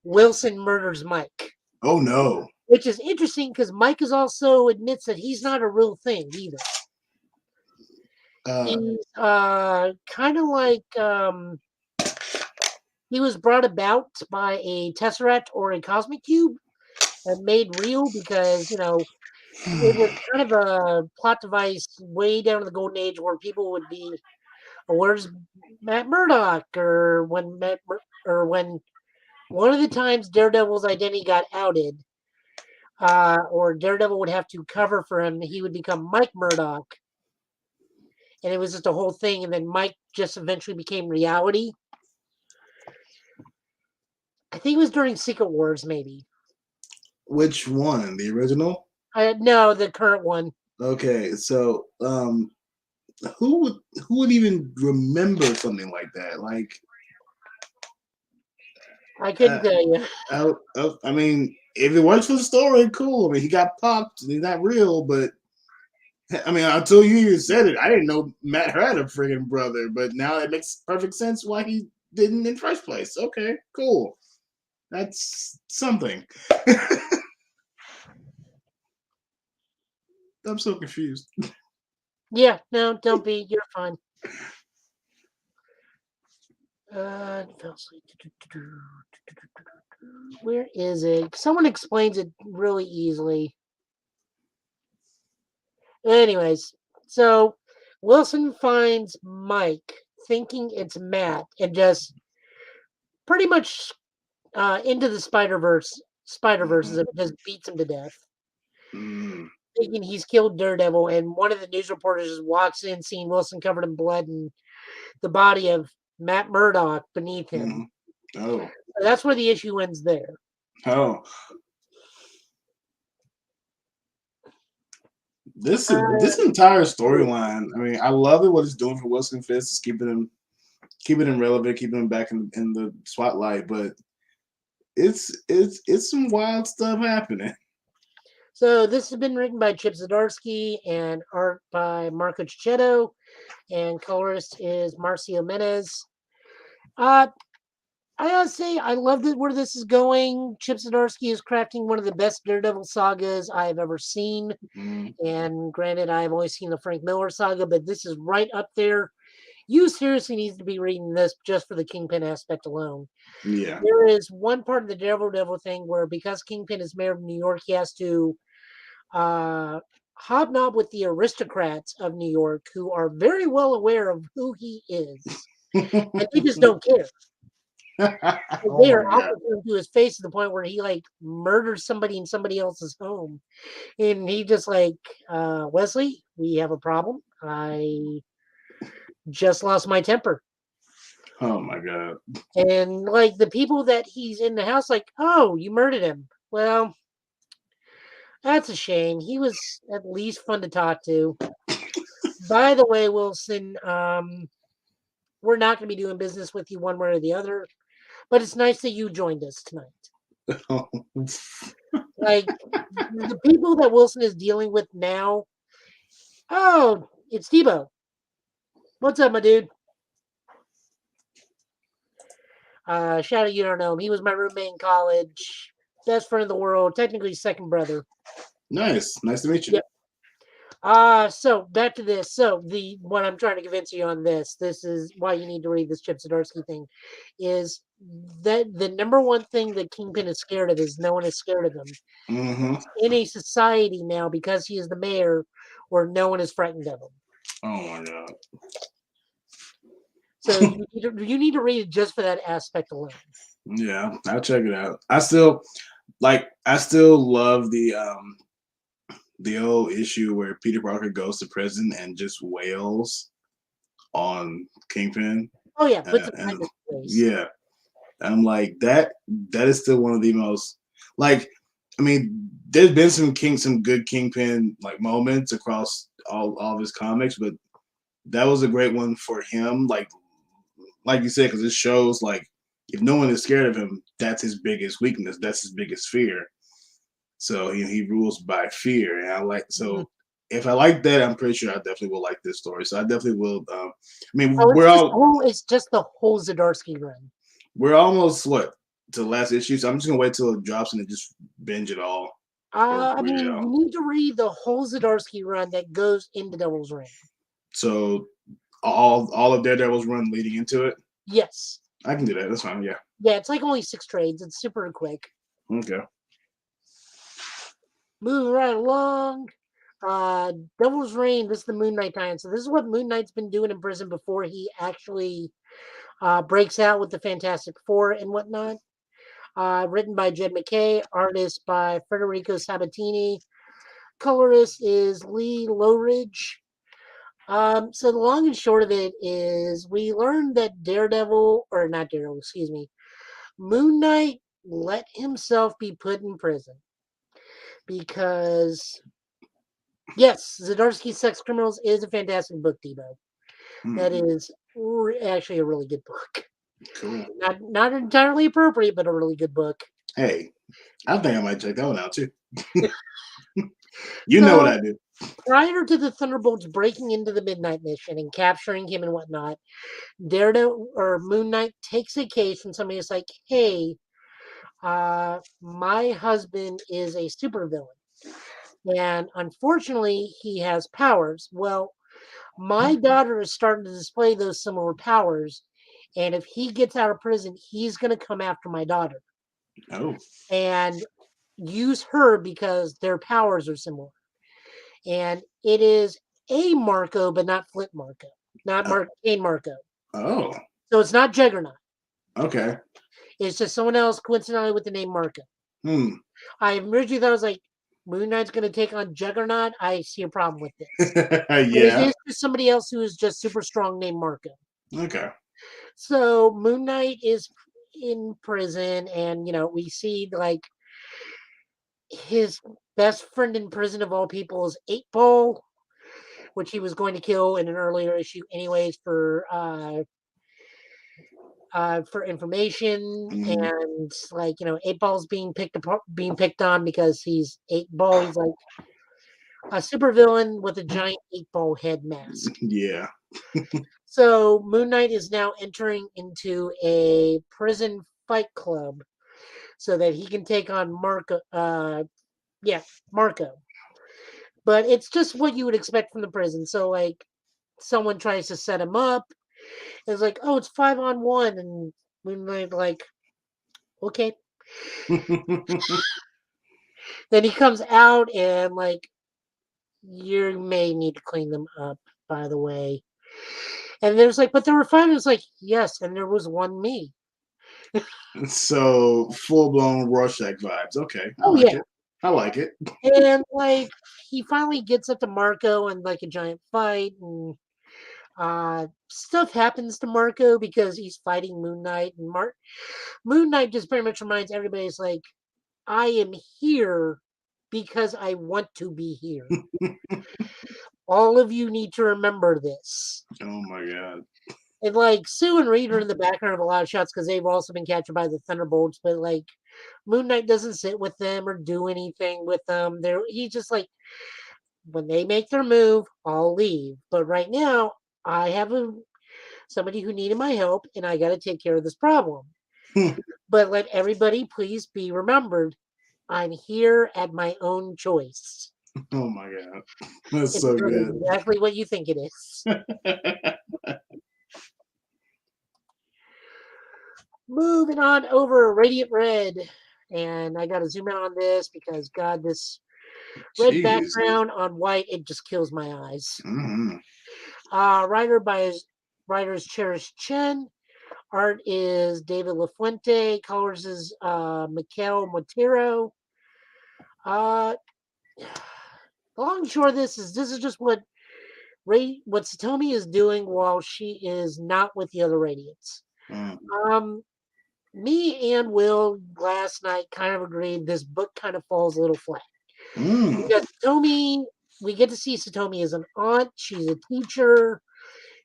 Wilson murders Mike. Oh no. Which is interesting because Mike is also admits that he's not a real thing either. He's kind of like he was brought about by a tesseract or a cosmic cube and made real because it was kind of a plot device way down in the golden age where people would be, where's Matt Murdock, or when one of the times Daredevil's identity got outed, or Daredevil would have to cover for him, he would become Mike Murdock. And it was just a whole thing, and then Mike just eventually became reality. I think it was during Secret Wars, maybe. Which one? The original? No, the current one. Okay, so who would even remember something like that? Like, I couldn't tell you. I mean, if it works for the story, cool. I mean, he got popped. He's not real, but I mean, until you said it, I didn't know Matt had a friggin' brother. But now it makes perfect sense why he didn't in the first place. Okay, cool. That's something. I'm so confused. Yeah, no, don't be. You're fine. Fell asleep. Where is it? Someone explains it really easily. Anyways, so Wilson finds Mike thinking it's Matt and just pretty much into the Spider-Verse and just beats him to death. Thinking he's killed Daredevil, and one of the news reporters just walks in seeing Wilson covered in blood and the body of Matt Murdock beneath him. Oh. So that's where the issue ends there. Oh. This entire storyline, I mean, I love it what it's doing for Wilson Fisk. It's keeping him relevant, keeping him back in the spotlight, but it's some wild stuff happening. So this has been written by Chip Zdarsky and art by Marco Cicchetto, and colorist is Marcio Menez. Uh, I gotta say, I love where this is going. Chip Zdarsky is crafting one of the best Daredevil sagas I've ever seen. Mm, And granted, I've only seen the Frank Miller saga, but this is right up there. You seriously need to be reading this just for the Kingpin aspect alone. yeah. There is one part of the Daredevil thing where because Kingpin is mayor of New York, he has to uh, hobnob with the aristocrats of New York who are very well aware of who he is. And they just don't care. Oh They are my out god. with him to his face to the point where he like murders somebody in somebody else's home. And he just like, Wesley, we have a problem. I just lost my temper. Oh my god. And like the people that he's in the house, like, oh, you murdered him. Well, that's a shame. He was at least fun to talk to. By the way, Wilson, we're not going to be doing business with you one way or the other, but it's nice that you joined us tonight. Like the people that Wilson is dealing with now. Oh, it's Debo. What's up, my dude? Shout out, you don't know him. He was my roommate in college, best friend in the world, technically second brother. Nice. Nice to meet you. Yep. So back to this. So the what I'm trying to convince you on this is why you need to read this Chip Zdarsky thing, is that the number one thing that Kingpin is scared of is no one is scared of him. Mm-hmm. In a society now, because he is the mayor, where no one is frightened of him. Oh my god. So you need to read it just for that aspect alone. Yeah, I'll check it out. I still love the old issue where Peter Parker goes to prison and just wails on Kingpin. Oh yeah, puts him And in his place. yeah, I'm like that is still one of the most like I mean, there's been some good Kingpin like moments across all of his comics, but that was a great one for him. Like you said, because it shows like if no one is scared of him, that's his biggest weakness. That's his biggest fear. So he rules by fear, and I like Mhm. so. If I like that, I'm pretty sure I definitely will like this story. So I definitely will. I mean, Oh, it's just the whole Zdarsky run. we're almost what to the last issue. So I'm just gonna wait till it drops and then just binge it all or I read it mean, all. you need to read the whole Zdarsky run that goes into Devil's Reign. So all of Daredevil's run leading into it. Yes. I can do that. That's fine. Yeah. Yeah, it's like only 6 trades. It's super quick. Okay. Moving right along. Devil's Reign, this is the Moon Knight tie-in. So this is what Moon Knight's been doing in prison before he actually breaks out with the Fantastic Four and whatnot. Written by Jed McKay, artist by Federico Sabatini. Colorist is Lee Lowridge. So the long and short of it is we learned that Moon Knight let himself be put in prison because, yes, Zdarsky's Sex Criminals is a fantastic book, Debo. That is actually a really good book. Cool. Not entirely appropriate, but a really good book. Hey, I think I might check that one out too. You know what I do. Prior to the Thunderbolts breaking into the Midnight Mission and capturing him and whatnot, Daredevil or Moon Knight takes a case and somebody's like, "Hey, my husband is a supervillain, and unfortunately, he has powers. Well, my daughter is starting to display those similar powers, and if he gets out of prison, he's going to come after my daughter Oh. and use her because their powers are similar." And it is a Marco, but not Flint Marco, not Kane Marco. Oh. So it's not Juggernaut. Okay. It's just someone else coincidentally with the name Marco. I originally thought I was like, Moon Knight's going to take on Juggernaut. I see a problem with this. But it Yeah. is just somebody else who is just super strong named Marco. Okay. So Moon Knight is in prison, and we see like his best friend in prison of all people is 8 Ball, which he was going to kill in an earlier issue, anyways, for information. And like 8 Ball's being picked on because he's 8 Ball. He's like a supervillain with a giant 8 Ball head mask. Yeah. So Moon Knight is now entering into a prison fight club so that he can take on Marco. Yeah, Marco. But it's just what you would expect from the prison. So like, someone tries to set him up. It's like, oh, it's 5-on-1, and Moon Knight like, okay. Then he comes out and like, you may need to clean them up, by the way. And there's like, but there were five. It's like, yes, and there was one me. So full blown Rorschach vibes. Okay, I Oh like yeah. it. I like it. And like, he finally gets up to Marco and like a giant fight, and stuff happens to Marco because he's fighting Moon Knight, and Moon Knight just pretty much reminds everybody, it's like, I am here because I want to be here. All of you need to remember this. Oh my god. And like, Sue and Reed are in the background of a lot of shots because they've also been captured by the Thunderbolts, but like, Moon Knight doesn't sit with them or do anything with them. He's just like, when they make their move, I'll leave. But right now, I have somebody who needed my help, and I got to take care of this problem. But let everybody please be remembered, I'm here at my own choice. Oh my god. That's It's so really good. exactly what you think it is. Moving on over Radiant Red. And I got to zoom in on this because, God, this red Jeez. background on white, it just kills my eyes. Hmm. Writers Cherish Chen. Art is David LaFuente. Colors is Mikel Montero. Uh, the long and short of this is just what Satomi is doing while she is not with the other Radiants. Mm. Um, Me and Will last night kind of agreed this book kind of falls a little flat. Mm. Because Satomi, we get to see Satomi as an aunt. She's a teacher.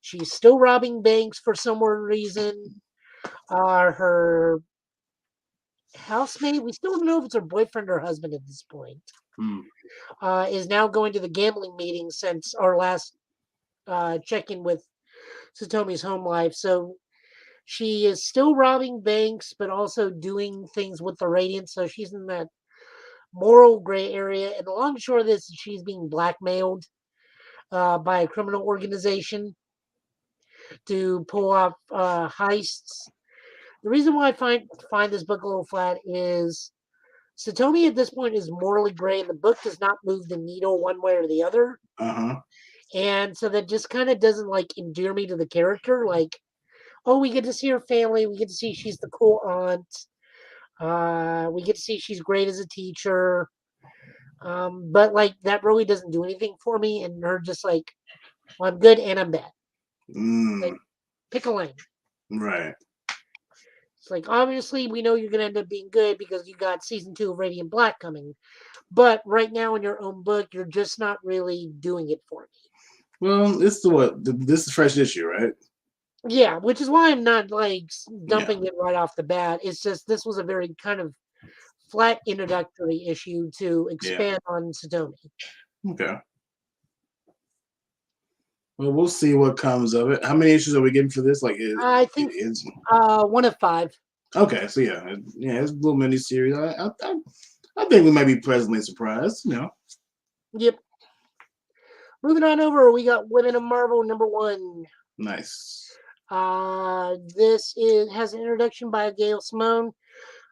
She's still robbing banks for some reason. Her housemate, we still don't know if it's her boyfriend or husband at this point, Mm. is now going to the gambling meeting since our last check-in with Satomi's home life. So she is still robbing banks, but also doing things with the Radiant. So she's in that moral gray area. And the long and short of this is she's being blackmailed by a criminal organization to pull off heists. The reason why I find this book a little flat is Satomi at this point is morally gray, and the book does not move the needle one way or the other. Uh-huh. And so that just kind of doesn't like endear me to the character. Like, oh, we get to see her family. We get to see she's the cool aunt. We get to see she's great as a teacher. But like that really doesn't do anything for me. And her just like, well, I'm good and I'm bad. Like, Mm. pick a lane. Right. It's like, obviously we know you're gonna end up being good because you got season 2 of Radiant Black coming. But right now in your own book, you're just not really doing it for me. Well, this is this is fresh issue, right? Yeah, which is why I'm not like Yeah. dumping it right off the bat. It's just this was a very kind of flat introductory issue to Yeah. expand on Satomi. Okay. Well, we'll see what comes of it. How many issues are we getting for this? Like, I think it's 1 of 5. okay. So yeah, it's a little mini series. I think we might be pleasantly surprised. You know. Yep. Moving on over, we got Women of Marvel #1. Nice. This has an introduction by Gail Simone.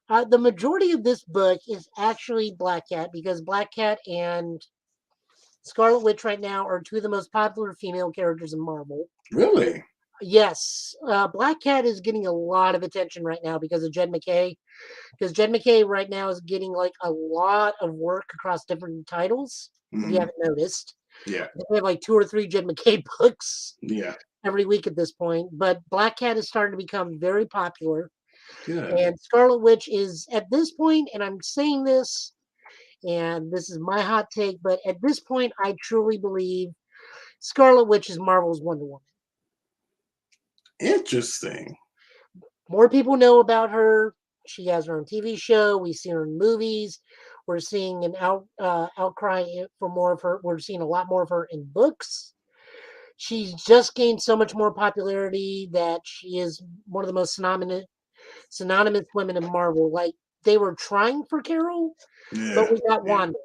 The majority of this book is actually Black Cat because Black Cat and Scarlet Witch right now are two of the most popular female characters in Marvel. Really? Yes, Black Cat is getting a lot of attention right now because of Jed MacKay. Because Jed MacKay right now is getting like a lot of work across different titles. If you Mhm. haven't noticed, Yeah. we have like 2 or 3 Jed MacKay books Yeah. every week at this point. But Black Cat is starting to become very popular. Good. And Scarlet Witch is at this point, and I'm saying this, and this is my hot take, but at this point, I truly believe Scarlet Witch is Marvel's Wonder Woman. Interesting. More people know about her. She has her own TV show. We see her in movies. We're seeing an outcry for more of her. We're seeing a lot more of her in books. she's just gained so much more popularity that she is one of the most synonymous women in Marvel. Like they were trying for Carol, Yeah, but we got yeah. Wanda.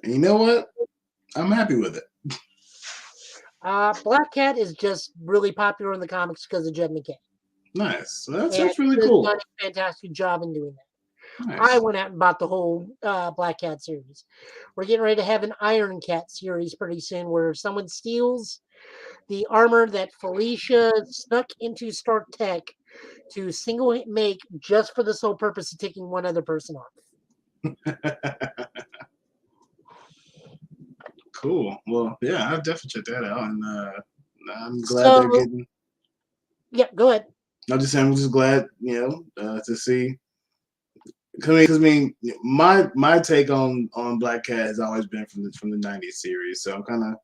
And you know what? I'm happy with it. Black Cat is just really popular in the comics because of Jed McKay. Nice. So that's And really he has cool. done a fantastic job in doing that. I Nice. went out and bought the whole Black Cat series. We're getting ready to have an Iron Cat series pretty soon where someone steals the armor that Felicia snuck into Stark Tech to single make just for the sole purpose of taking one other person off. Cool. Well, yeah, I'll definitely check that out, and I'm glad they're So, getting. yeah, go ahead. I'm just glad, to see. Because I mean, my take on Black Cat has always been from the '90s series, so I'm kind of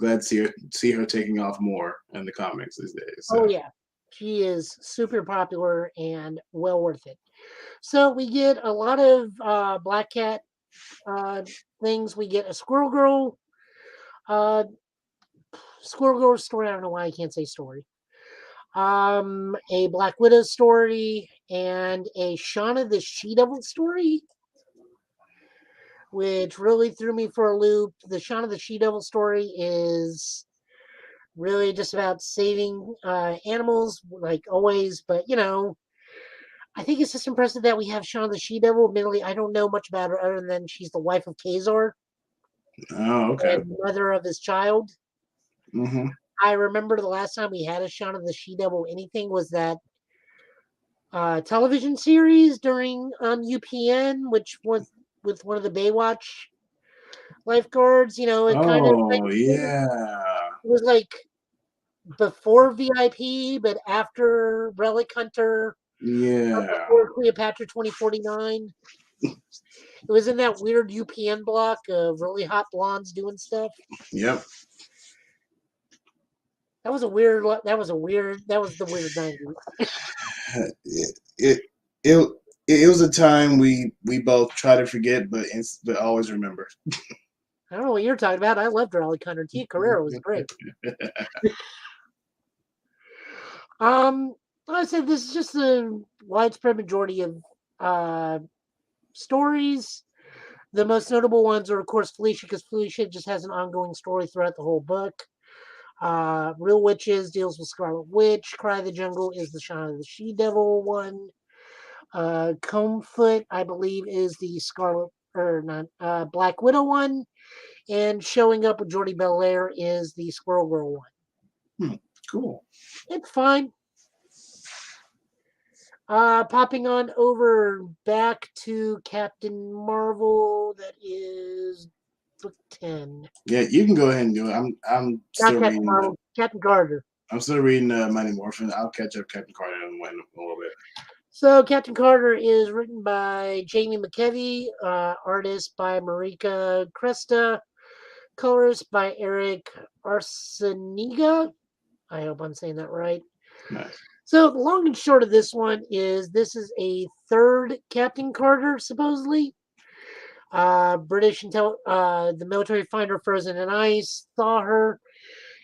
glad to see her taking off more in the comics these days. Oh, So yeah. She is super popular and well worth it. So we get a lot of Black Cat uh, things. We get a uh, Squirrel Girl story. I don't know why I can't say story. A Black Widow story and a Shauna the She-Devil story, which really threw me for a loop. The Shauna the She-Devil story is really just about saving animals, like always. But I think it's just impressive that we have Shauna the She-Devil. Admittedly, I don't know much about her other than she's the wife of Kazar oh, okay. and mother of his child. Mm-hmm. I remember the last time we had a Shauna the She-Devil anything was that television series during UPN, which was with one of the Baywatch lifeguards. It kind of Oh it yeah, was like before VIP, but after Relic Hunter, yeah. before Cleopatra 2049. It was in that weird UPN block of really hot blondes doing stuff. Yep. That was a weird. That was a weird. That was the weird 90s. It it it, it was a time we both try to forget, but always remember. I don't know what you're talking about. I loved Relic Hunter. Tia Carrera was great. Um, like I said, this is just a widespread majority of uh, stories. The most notable ones are, of course, Felicia, because Felicia just has an ongoing story throughout the whole book. Real Witches deals with Scarlet Witch. Cry of the Jungle is the Shaun of the She-Devil one. Combfoot, I believe, is the Scarlet or not Black Widow one, and Showing Up with Jordy Belair is the Squirrel Girl one. Cool. It's fine. Popping on over back to Captain Marvel, that is book 10. Yeah, you can go ahead and do it. I'm Not still Captain reading. Marvel, Captain Carter. I'm still reading Mighty Morphin. I'll catch up Captain Carter in a little bit. So Captain Carter is written by Jamie McKevie, artist by Marika Cresta, colorist by Eric Arceniga. I hope I'm saying that right. Nice. So the long and short of this one is this is a third Captain Carter, supposedly. The military finder frozen in ice saw her,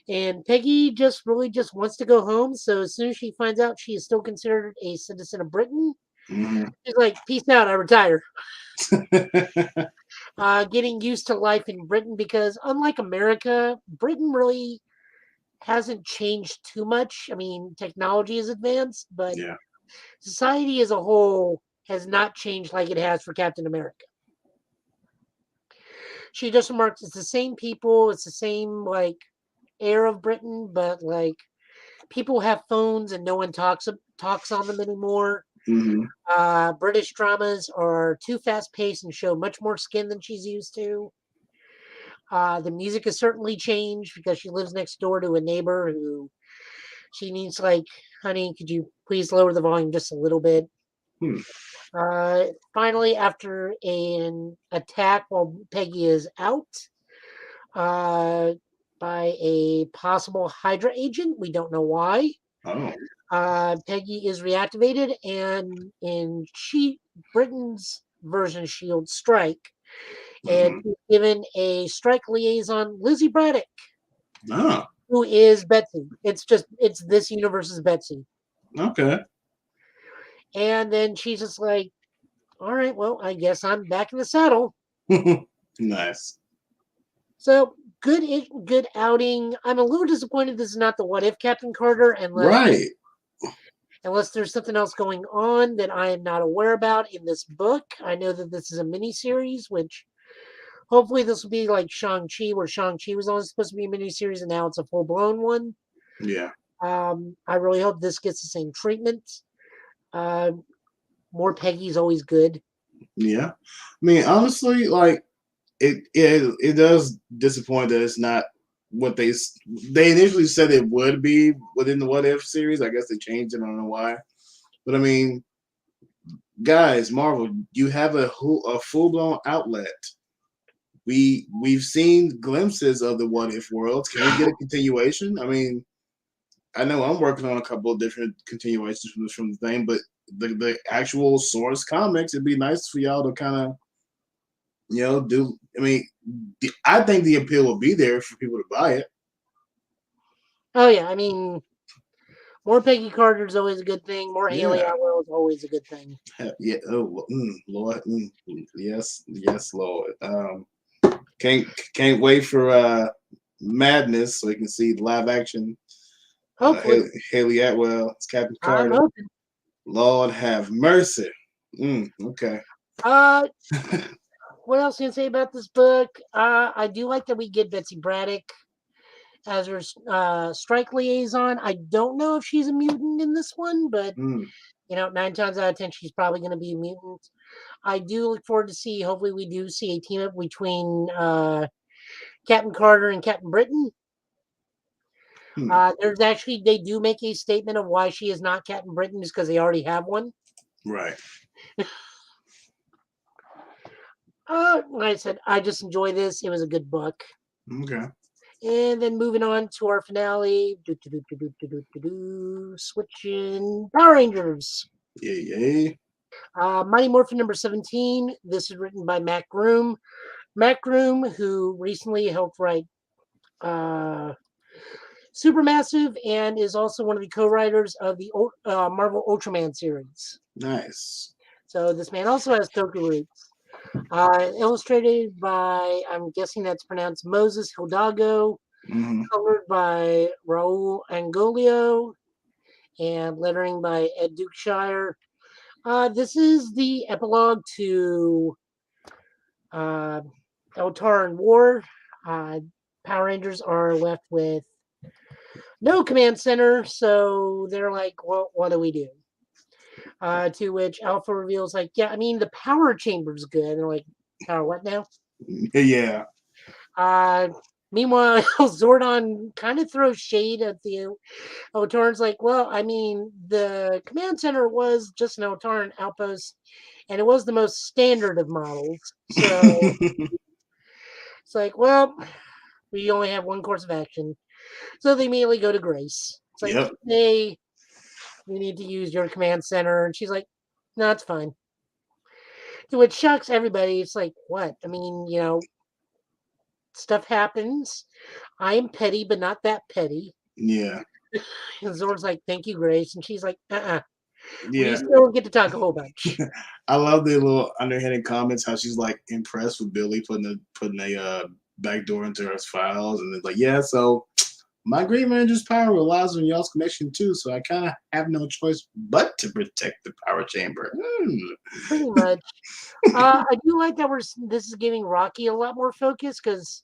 and Peggy just really just wants to go home. So as soon as she finds out she is still considered a citizen of Britain, Mm-hmm. she's like, "Peace out, I retire." Getting used to life in Britain because unlike America, Britain really hasn't changed too much. I mean, technology is advanced, but Yeah. society as a whole has not changed like it has for Captain America. She just remarks it's the same people, it's the same like air of Britain, but like people have phones and no one talks on them anymore. Mm-hmm. British dramas are too fast paced and show much more skin than she's used to. The music has certainly changed because she lives next door to a neighbor who she needs like, honey, could you please lower the volume just a little bit? Hmm. Finally, after an attack while Peggy is out uh, by a possible Hydra agent, we don't know why. Oh. Peggy is reactivated, and in Britain's version of Shield Strike, and Mm-hmm. she's given a strike liaison, Lizzie Braddock. Oh. who is Betsy. It's this universe's Betsy. Okay. And then she's just like, all right, well, I guess I'm back in the saddle. Nice. So good outing. I'm a little disappointed this is not the What If Captain Carter, Right. unless there's something else going on that I am not aware about in this book. I know that this is a mini series, which hopefully this will be like Shang-Chi, where Shang-Chi was only supposed to be a mini series and now it's a full blown one. Yeah. I really hope this gets the same treatment. Uh, more Peggy is always good. Yeah. I mean, honestly, like it does disappoint that it's not what they initially said it would be within the What If series. I guess they changed it. I don't know why. But I mean, guys, Marvel, you have a full blown outlet. We've seen glimpses of the What If worlds. Can we get a continuation? I mean, I know I'm working on a couple of different continuations from the thing, but the actual source comics, it'd be nice for y'all to kind of do. I mean, I think the appeal will be there for people to buy it. Oh yeah, I mean, more Peggy Carter is always a good thing. More Haley Yeah. Atwell is always a good thing. Yeah. Oh, Lord. Yes. Yes, Lord. Can't wait for Madness so you can see live action. Hopefully, Haley Atwell, it's Captain I'm Carter. hoping. Lord have mercy. Okay. Uh, what else can I say about this book? I do like that we get Betsy Braddock as her strike liaison. I don't know if she's a mutant in this one, but Mm, 9 times out of 10, she's probably going to be a mutant. I do look forward to see. Hopefully, we do see a team up between Captain Carter and Captain Britain. hmm. There's actually they do make a statement of why she is not Captain Britain is because they already have one. Right. Like I said, I just enjoy this. It was a good book. Okay. And then moving on to our finale, switching Power Rangers. Yay. Mighty Morphin number 17. This is written by Matt Groom. Matt Groom, who recently helped write Supermassive and is also one of the co-writers of the Marvel Ultraman series. Nice. So this man also has Toku roots. Illustrated by, I'm guessing that's pronounced Moses Hidalgo, Hmm. colored by Raul Angolio, and lettering by Ed Dukeshire. This is the epilogue to uh, Eltar and War. Power Rangers are left with no command center, so they're like, well, what do we do? To which Alpha reveals, like, yeah, I mean, the power chamber's good. And they're like, power what now? Yeah. Uh, Meanwhile, Zordon kind of throws shade at the Otaran's like, well, I mean, the command center was just an Otaran outpost, and it was the most standard of models. So it's like, well, we only have one course of action. So they immediately go to Grace. It's like, Yep. hey, we need to use your command center. And she's like, no, it's fine. To which shocks everybody. It's like, what? I mean, stuff happens. I am petty, but not that petty. Yeah. And Zord's like, thank you, Grace. And she's like, we Yeah. still get to talk a whole bunch. I love the little underhanded comments. How she's like impressed with Billy putting a back door into her files, and it's like, yeah. So my Green Ranger's power relies on y'all's connection too. So I kind of have no choice but to protect the power chamber. Pretty much. I do like that this is giving Rocky a lot more focus because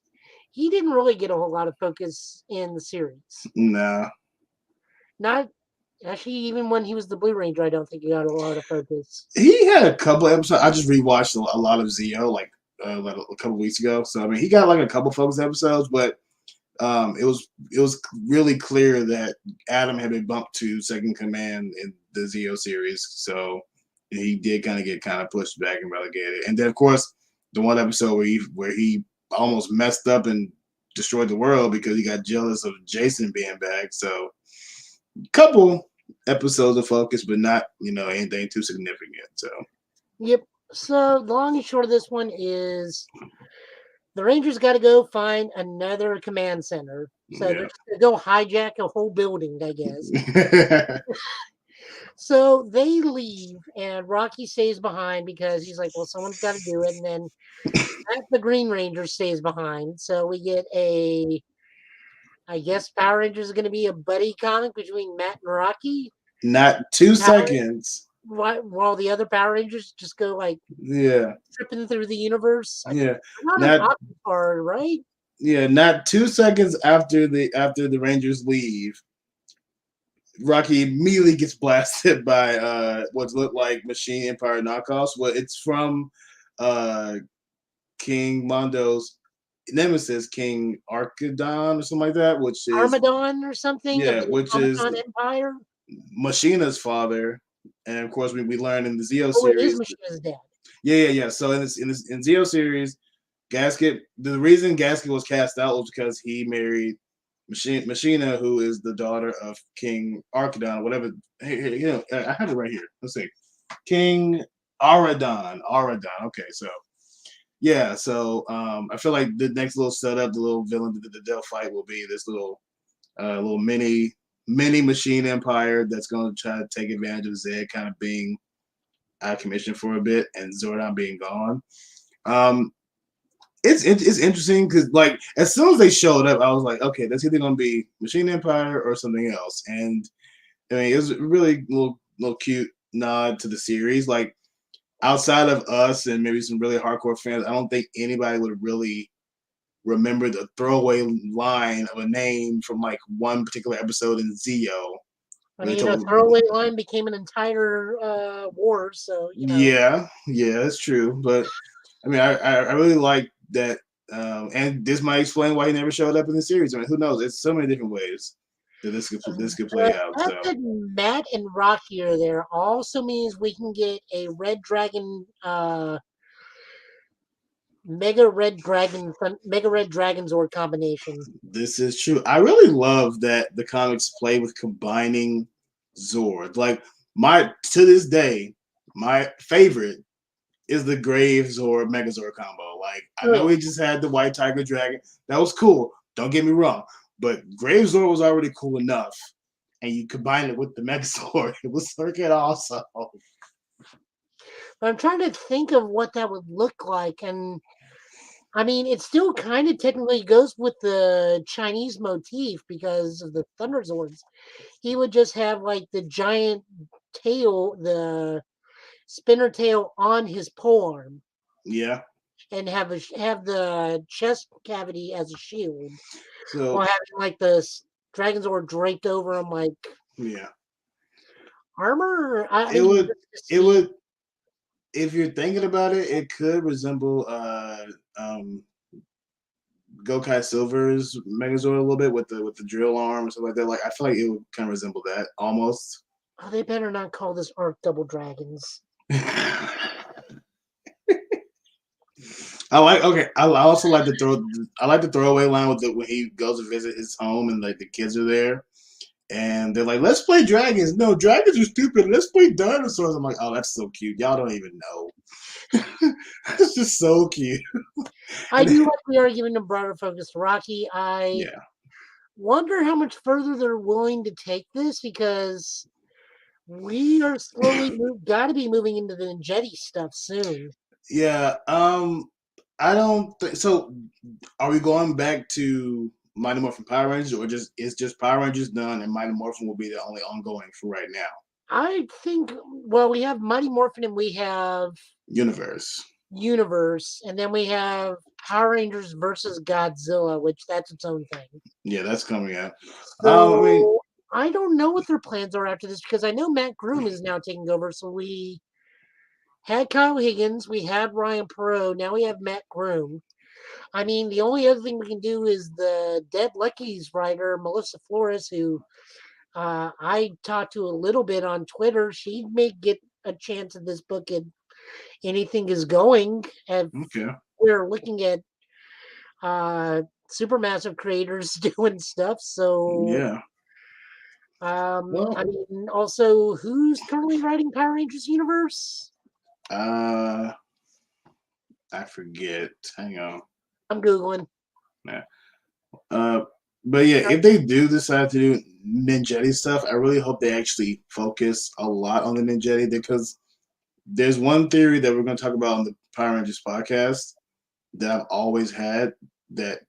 he didn't really get a whole lot of focus in the series. Nah. Not actually, even when he was the Blue Ranger, I don't think he got a lot of focus. He had a couple episodes. I just rewatched a lot of Zio like a couple weeks ago. So I mean, he got like a couple focus episodes, but it was really clear that Adam had been bumped to second command in the Zio series. So he did kind of get pushed back and relegated. And then of course the one episode where he almost messed up and destroyed the world because he got jealous of Jason being back. So couple episodes of focus, but not anything too significant. So Yep. So the long and short of this one is the Rangers got to go find another command center. So they're Yeah. just going to go hijack a whole building, I guess. So they leave, and Rocky stays behind because he's like, well, someone's got to do it. And then the Green Ranger stays behind. So we get I guess Power Rangers is going to be a buddy comic between Matt and Rocky. Not 2 Power seconds. while the other Power Rangers just go like Yeah. tripping through the universe. Yeah. Not an Not option card, right? yeah, not 2 seconds after the Rangers leave, Rocky immediately gets blasted by what looked like Machine Empire knockoffs. Well, it's from uh King Mondo's nemesis, King Archidon or something like that, which is Armadon or something of yeah, the which is Automaton Empire. Machina's father. And of course we learn in the Zeo Oh, it is series. Machina's dad. Yeah. So in Zeo series, Gasket, the reason Gasket was cast out was because he married Machina, who is the daughter of King Archidon, whatever. Hey, I have it right here. Let's see. King Aradon. Okay, so yeah, so I feel like the next little setup, the little villain, the Devil fight will be this little mini machine empire that's going to try to take advantage of Zed kind of being out of commission for a bit and Zordon being gone. Um, it's interesting because like as soon as they showed up, I was like, okay, that's either going to be Machine Empire or something else. And I mean, it was a really little cute nod to the series. Like outside of us and maybe some really hardcore fans, I don't think anybody would really remember the throwaway line of a name from like one particular episode in Zeo. I mean, a throwaway line became an entire war, so Yeah, that's true. But I mean, I really like that, and this might explain why he never showed up in the series. I mean, who knows? It's so many different ways that this could play out. The fact So that Matt and Rocky are there also means we can get a Red Dragon, Mega Red Dragon Zord combination. this is true. I really love that the comics play with combining Zord. Like to this day, my favorite is the Grave Zord Megazord combo. Like I know he just had the White Tiger Dragon. That was cool. Don't get me wrong. But Grave Zord was already cool enough. And you combine it with the Megazord. It was freaking awesome. But I'm trying to think of what that would look like, and I mean, it still kind of technically goes with the Chinese motif because of the Thunder Zords. He would just have like the giant tail, the spinner tail on his polearm, Yeah. and have the chest cavity as a shield, So while having like the Dragon Zord draped over him like yeah. armor. I It mean, would it would if you're thinking about it, it could resemble Gokai Silver's Megazord a little bit with the drill arm and stuff like that. Like I feel like it would kind of resemble that almost. oh, they better not call this Arc Double Dragons. I like okay. I also like the throwaway line with when he goes to visit his home and like the kids are there and they're like, "Let's play dragons." No, dragons are stupid. Let's play dinosaurs. I'm like, "Oh, that's so cute. Y'all don't even know." It's just so cute. I do like we are giving a broader focus to Rocky. I Yeah. wonder how much further they're willing to take this because we are slowly got to be moving into the Jetty stuff soon. Yeah. I don't think so. Are we going back to Mighty Morphin Power Rangers, or just Power Rangers done, and Mighty Morphin will be the only ongoing for right now? I think, well, we have Mighty Morphin and we have Universe. Universe, and then we have Power Rangers versus Godzilla, which that's its own thing. Yeah, that's coming out. I mean, So I don't know what their plans are after this because I know Matt Groom is now taking over. So we had Kyle Higgins, we had Ryan Perot, now we have Matt Groom. I mean, the only other thing we can do is the Dead Lucky's writer, Melissa Flores, who I talked to a little bit on Twitter. She may get a chance at this book if anything is going. And okay. we're looking at supermassive creators doing stuff. So, Yeah. Well, I mean, also, who's currently writing Power Rangers Universe? I forget. Hang on. I'm googling. Yeah. But yeah, if they do decide to do Ninjetti stuff, I really hope they actually focus a lot on the Ninjetti because there's one theory that we're going to talk about on the Power Rangers podcast that I've always had that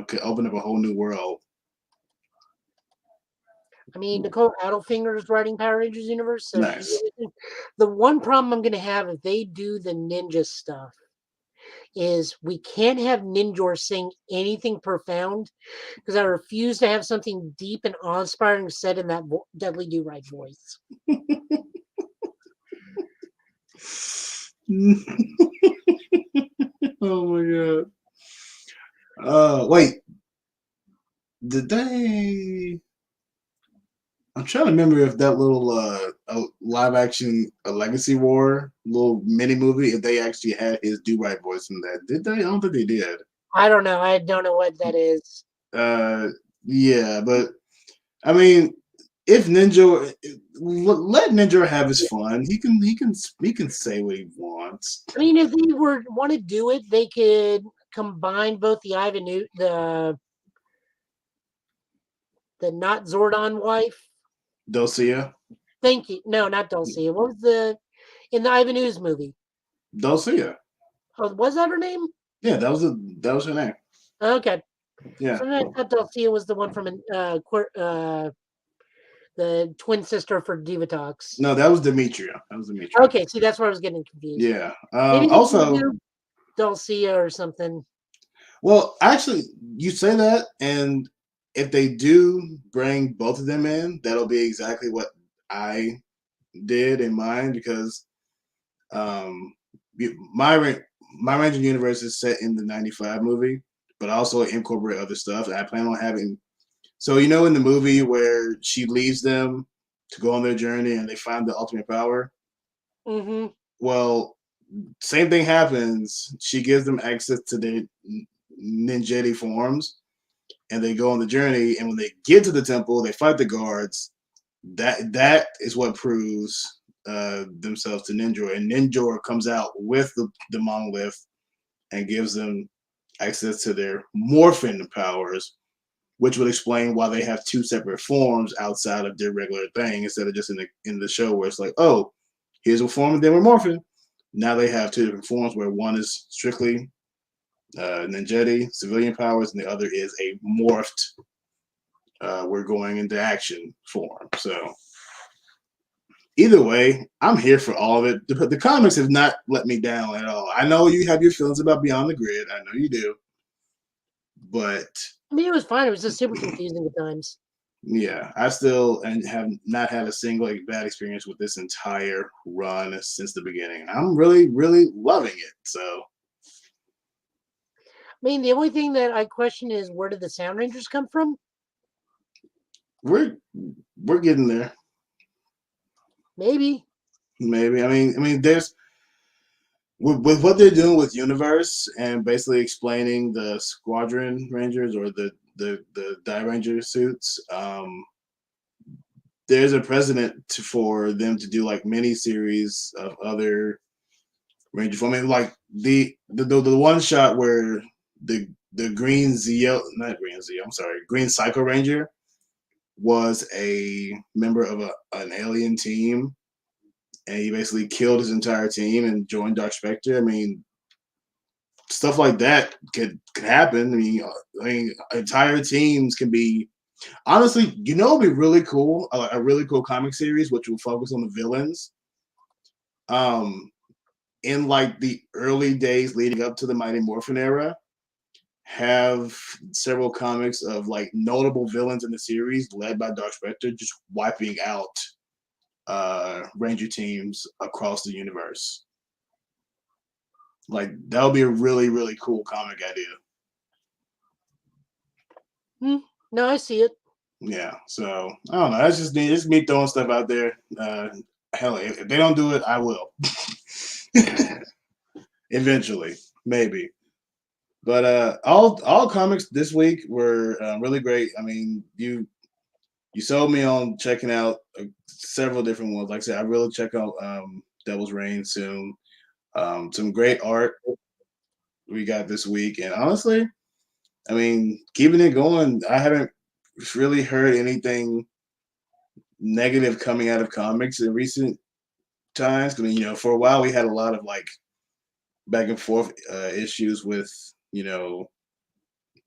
could open up a whole new world. I mean, Nicole Adelfinger is writing Power Rangers universe, so Nice. the one problem I'm going to have if they do the ninja stuff is we can't have Ninjor sing anything profound because I refuse to have something deep and awe-inspiring said in that Dudley Do-Right voice. Oh my god. Wait. Did they? I'm trying to remember if that little live action Legacy War little mini movie, if they actually had his do right voice in that. Did they? I don't think they did. I don't know. I don't know what that is. Yeah, but I mean, if Ninja let Ninja have his fun, he can say what he wants. I mean, if they want to do it, they could combine both the the not Zordon wife. Dulcia. Thank you. No, not Dulcia. What was in the Ivan Ooze movie? Dulcia. Oh, was that her name? Yeah, that was her name. Okay. Yeah. So I thought Dulcia was the one from the twin sister for Divatox. No, that was Demetria. Okay, see, that's where I was getting confused. Yeah. Maybe they Also, do Dulcia or something. well, actually, you say that, and if they do bring both of them in, that'll be exactly what I did in mind because um, my Ranger universe is set in the '95 movie, but I also incorporate other stuff. And I plan on having so in the movie where she leaves them to go on their journey and they find the ultimate power. Mm-hmm. Well, same thing happens. She gives them access to their ninjetti forms, and they go on the journey. And when they get to the temple, they fight the guards. That is what proves themselves to Ninjor. And Ninjor comes out with the monolith and gives them access to their morphin powers, which would explain why they have two separate forms outside of their regular thing instead of just in the show where it's like, oh, here's a form and then we're morphing. Now they have two different forms where one is strictly ninjetti, civilian powers, and the other is a morphed we're going into action form. So either way, I'm here for all of it. The comics have not let me down at all. I know you have your feelings about Beyond the Grid. I know you do. But I mean, it was fine. It was just super confusing at times. yeah, I still have not had a single bad experience with this entire run since the beginning. I'm really, really loving it. So I mean, the only thing that I question is where did the Sound Rangers come from? we're getting there. Maybe. Maybe. I mean, there's with what they're doing with Universe and basically explaining the Squadron Rangers or the Die Ranger suits. There's a precedent for them to do like mini series of other Ranger form. I mean, like the one shot where the Green Zeo, not Green Zeo, I'm sorry, Green Psycho Ranger was a member of an alien team, and he basically killed his entire team and joined Dark Spectre. I mean, stuff like that could happen. I mean, entire teams can be. Honestly, it'd be really cool. A really cool comic series which will focus on the villains. In like the early days leading up to the Mighty Morphin era, have several comics of like notable villains in the series led by Dark Spectre just wiping out Ranger teams across the universe. Like that would be a really, really cool comic idea. No, I see it. Yeah, so I don't know. That's just me. Just me throwing stuff out there. Hell, if they don't do it, I will. Eventually, maybe. But all comics this week were really great. I mean, you sold me on checking out several different ones. Like I said, I really check out Devil's Reign soon. Some great art. we got this week, and honestly, I mean, keeping it going, I haven't really heard anything negative coming out of comics in recent times. I mean, for a while we had a lot of like back and forth issues with you know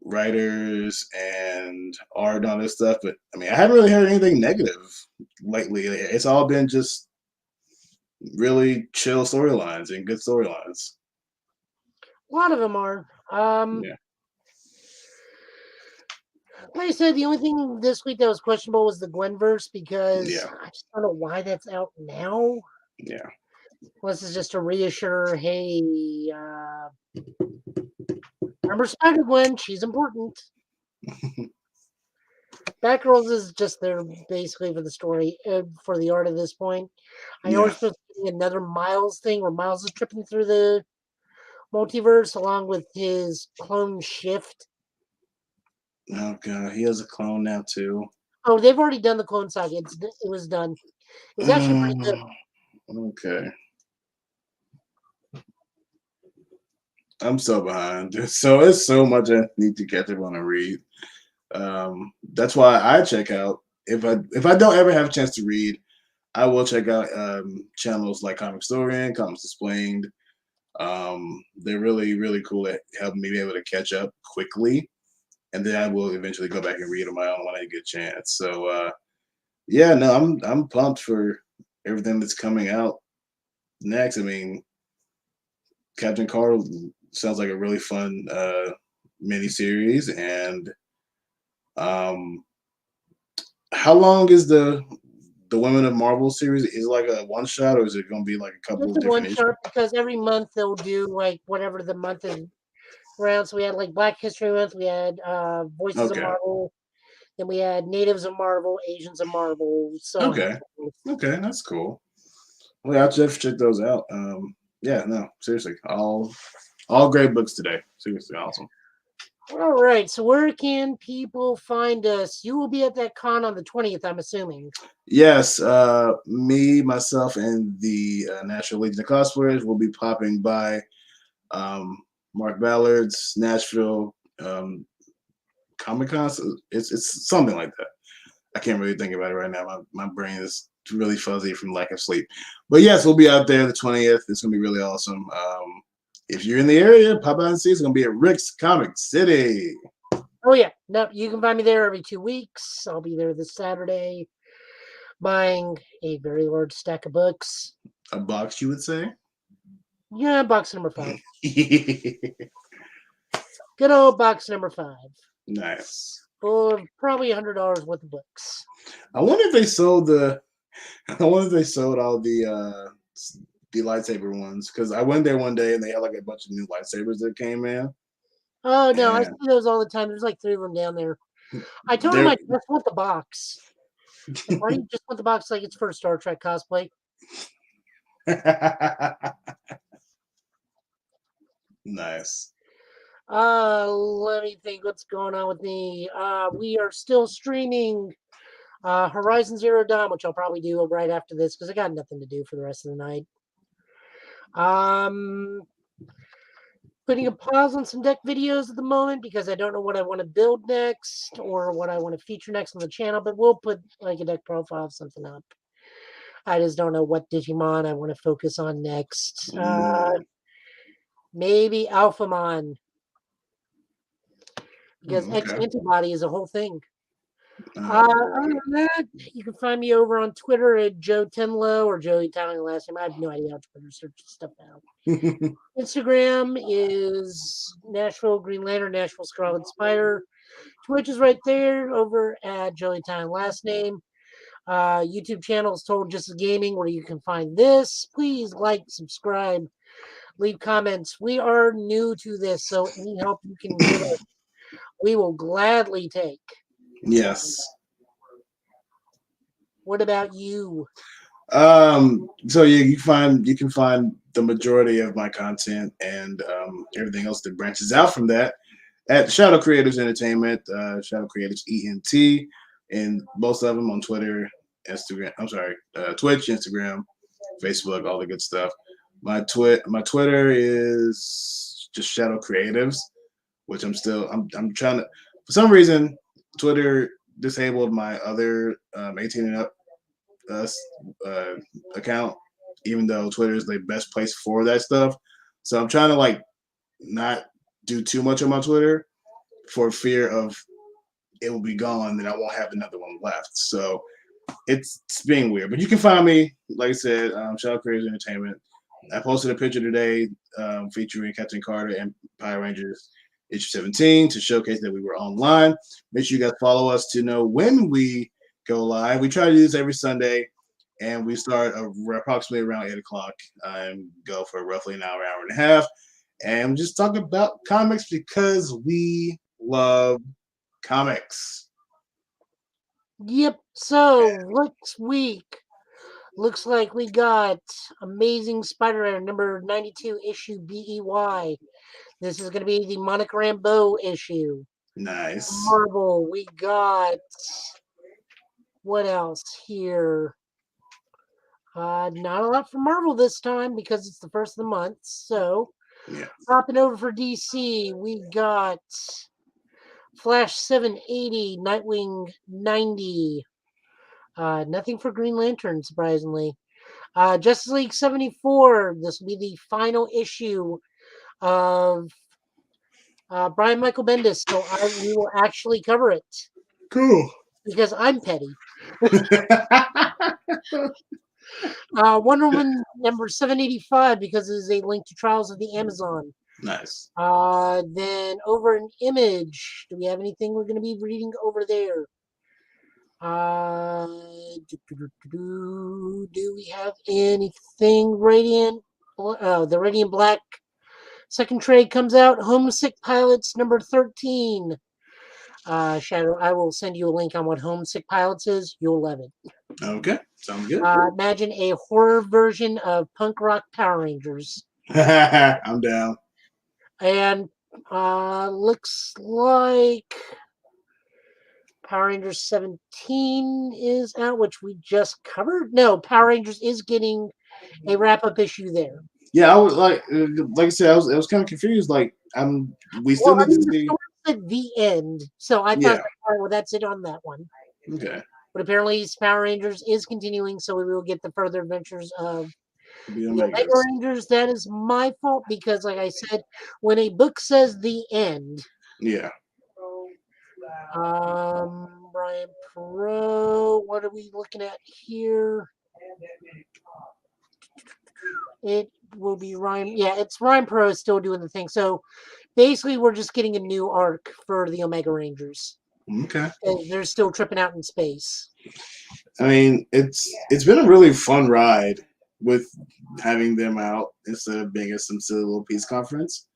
writers and art and all this stuff, but I mean, I haven't really heard anything negative lately. It's all been just really chill storylines and good storylines. A lot of them are. Yeah, Like I said, the only thing this week that was questionable was the Gwenverse because yeah, I just don't know why that's out now. yeah. Unless it's just to reassure, hey, remember Spider Gwen? She's important. Batgirls is just there basically for the story, for the art at this point. I know we're Yeah. supposed to be another Miles thing where Miles is tripping through the multiverse along with his clone Shift. Oh god, he has a clone now too. Oh, they've already done the clone saga. It was done. It was actually pretty good. Okay. I'm so behind. So it's so much I need to catch up on and read. That's why I check out if I don't ever have a chance to read, I will check out channels like Comic Historian, Comics Explained. They're really really cool at helping me be able to catch up quickly, and then I will eventually go back and read on my own when I get a chance. So yeah, no, I'm pumped for everything that's coming out next. I mean, Captain Carl sounds like a really fun mini series, and um, how long is the Women of Marvel series? Is it like a one shot, or is it going to be like a couple It's of a one different issues? shot because every month they'll do like whatever the month is around. So we had like Black History Month, we had Voices of Okay, Marvel, then we had Natives of Marvel, Asians of Marvel, so on and okay, so forth. okay, that's cool. Well, I'll just check those out. Yeah, no, seriously, all great books today. Seriously, awesome. All right, so where can people find us? You will be at that con on the 20th, I'm assuming. Yes, me, myself, and the National Legion of Cosplayers will be popping by um, Mark Ballard's Nashville Comic Con. So it's something like that. I can't really think about it right now. My brain is really fuzzy from lack of sleep. But yes, we'll be out there the 20th. It's gonna be really awesome. If you're in the area, pop out and see. It's gonna be at Rick's Comic City. Oh yeah, no, you can find me there every 2 weeks. I'll be there this Saturday, buying a very large stack of books. A box, you would say? Yeah, box number 5. Good old box number 5, Nice. full of probably $100 worth of books. I wonder if they sold the. I wonder if they sold all the lightsaber ones because I went there one day and they had like a bunch of new lightsabers that came in, Oh no, I see and those all the time. There's like 3 of them down there. I told him they're I just want the box. Like, why do you just want the box like it's for a Star Trek cosplay? nice. Let me think what's going on with me. We are still streaming Horizon Zero Dawn, which I'll probably do right after this because I got nothing to do for the rest of the night. Um, putting a pause on some deck videos at the moment because I don't know what I want to build next or what I want to feature next on the channel, but we'll put like a deck profile of something up. I just don't know what Digimon I want to focus on next. Mm, Maybe Alphamon because X okay. antibody is a whole thing. Other Okay. than that, you can find me over on Twitter at Joe Tenlow or Joey Italian last name. I have no idea how Twitter searches stuff out. Instagram is Nashville Green Lantern, Nashville Scarlet Spider. Twitch is right there over at Joey Italian last name. YouTube channel is Total Justice Gaming, where you can find this. Please like, subscribe, leave comments. We are new to this, so any help you can give us, we will gladly take. yes. What about you? So yeah, you can find the majority of my content and everything else that branches out from that at Shadow Creators Entertainment, Shadow Creators ENT, and most of them on Twitter, Instagram. I'm sorry, Twitch, Instagram, Facebook, all the good stuff. My Twitter is just Shadow Creatives, which I'm trying to. For some reason, Twitter disabled my other 18 and up uh, uh, account, even though Twitter is the best place for that stuff. So I'm trying to like not do too much on my Twitter for fear of it will be gone, then I won't have another one left. So it's being weird. But you can find me, like I said, Shadow Creators Entertainment. I posted a picture today featuring Captain Carter and Power Rangers issue 17 to showcase that we were online. Make sure you guys follow us to know when we go live. We try to do this every Sunday, and we start approximately around 8 o'clock and go for roughly an hour, hour and a half. And just talk about comics because we love comics. Yep. So next week looks like we got Amazing Spider-Man number 92 issue BEY. This is going to be the Monica Rambeau issue. Nice. Marvel, we got what else here? Not a lot for Marvel this time because it's the first of the month. So, Yeah. hopping over for DC, we got Flash 780, Nightwing 90. Nothing for Green Lantern, surprisingly. Justice League 74. This will be the final issue of Brian Michael Bendis. So we will actually cover it Cool. because I'm petty. Wonder Woman number 785 because it is a link to Trials of the Amazon. Nice. Then over in Image, do we have anything we're going to be reading over there? Do we have anything Radiant? The Radiant Black second trade comes out. Homesick Pilots number 13. Shadow, I will send you a link on what Homesick Pilots is. You'll love it. Okay. Sounds good. Imagine a horror version of punk rock Power Rangers. I'm down. And looks like Power Rangers 17 is out, which we just covered. No, Power Rangers is getting a wrap-up issue there. Yeah, I was like I said, I was kind of confused. Like, we still need to The see. story said the end, so I thought, Yeah. like, all right, well, that's it on that one. Okay. But apparently, Power Rangers is continuing, so we will get the further adventures of The the Omega Omegas. Rangers. That is my fault because, like I said, when a book says the end, Yeah. Brian Perot, what are we looking at here? It will be Ryan. Yeah, it's Ryan Perot still doing the thing. So basically, we're just getting a new arc for the Omega Rangers. Okay. And they're still tripping out in space. I mean, it's been a really fun ride with having them out instead of being at some silly little peace conference.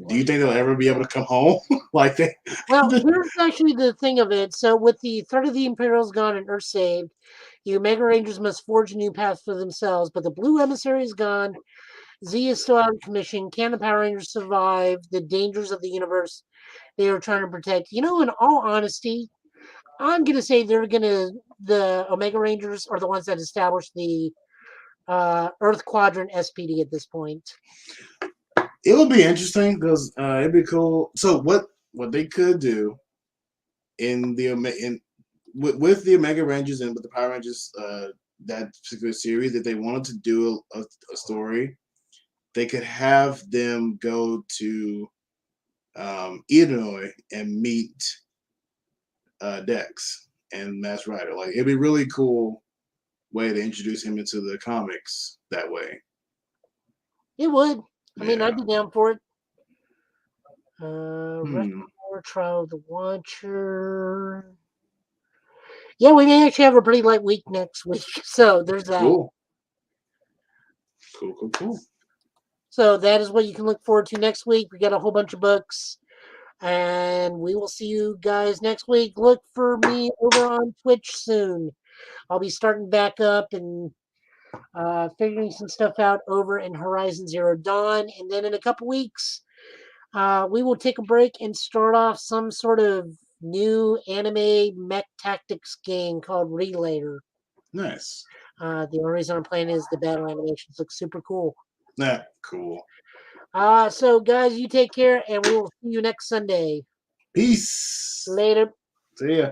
Do you think they'll ever be able to come home like they? Well, here's actually the thing of it. So, with the threat of the Imperials gone and Earth saved, the Omega Rangers must forge a new path for themselves. But the Blue Emissary is gone. Z is still out of commission. Can the Power Rangers survive the dangers of the universe they are trying to protect? You know, in all honesty, I'm going to say the Omega Rangers are the ones that established the Earth Quadrant SPD at this point. It would be interesting because it'd be cool. So what they could do in with the Omega Rangers and with the Power Rangers that particular series, if they wanted to do a story, they could have them go to Illinois and meet Dex and Mass Rider. Like, it'd be really cool way to introduce him into the comics that way. It would. I mean, Yeah. I'd be down for it. Reservoir Trial of the Watcher. Yeah, we may actually have a pretty light week next week. So there's that. Cool. Cool. So that is what you can look forward to next week. We got a whole bunch of books. And we will see you guys next week. Look for me over on Twitch soon. I'll be starting back up and figuring some stuff out over in Horizon Zero Dawn. And then in a couple weeks, we will take a break and start off some sort of new anime mech tactics game called Relayer. Nice. The only reason I'm playing is the battle animations look super cool. Nah, cool. So guys, you take care, and we will see you next Sunday. Peace. Later. See ya.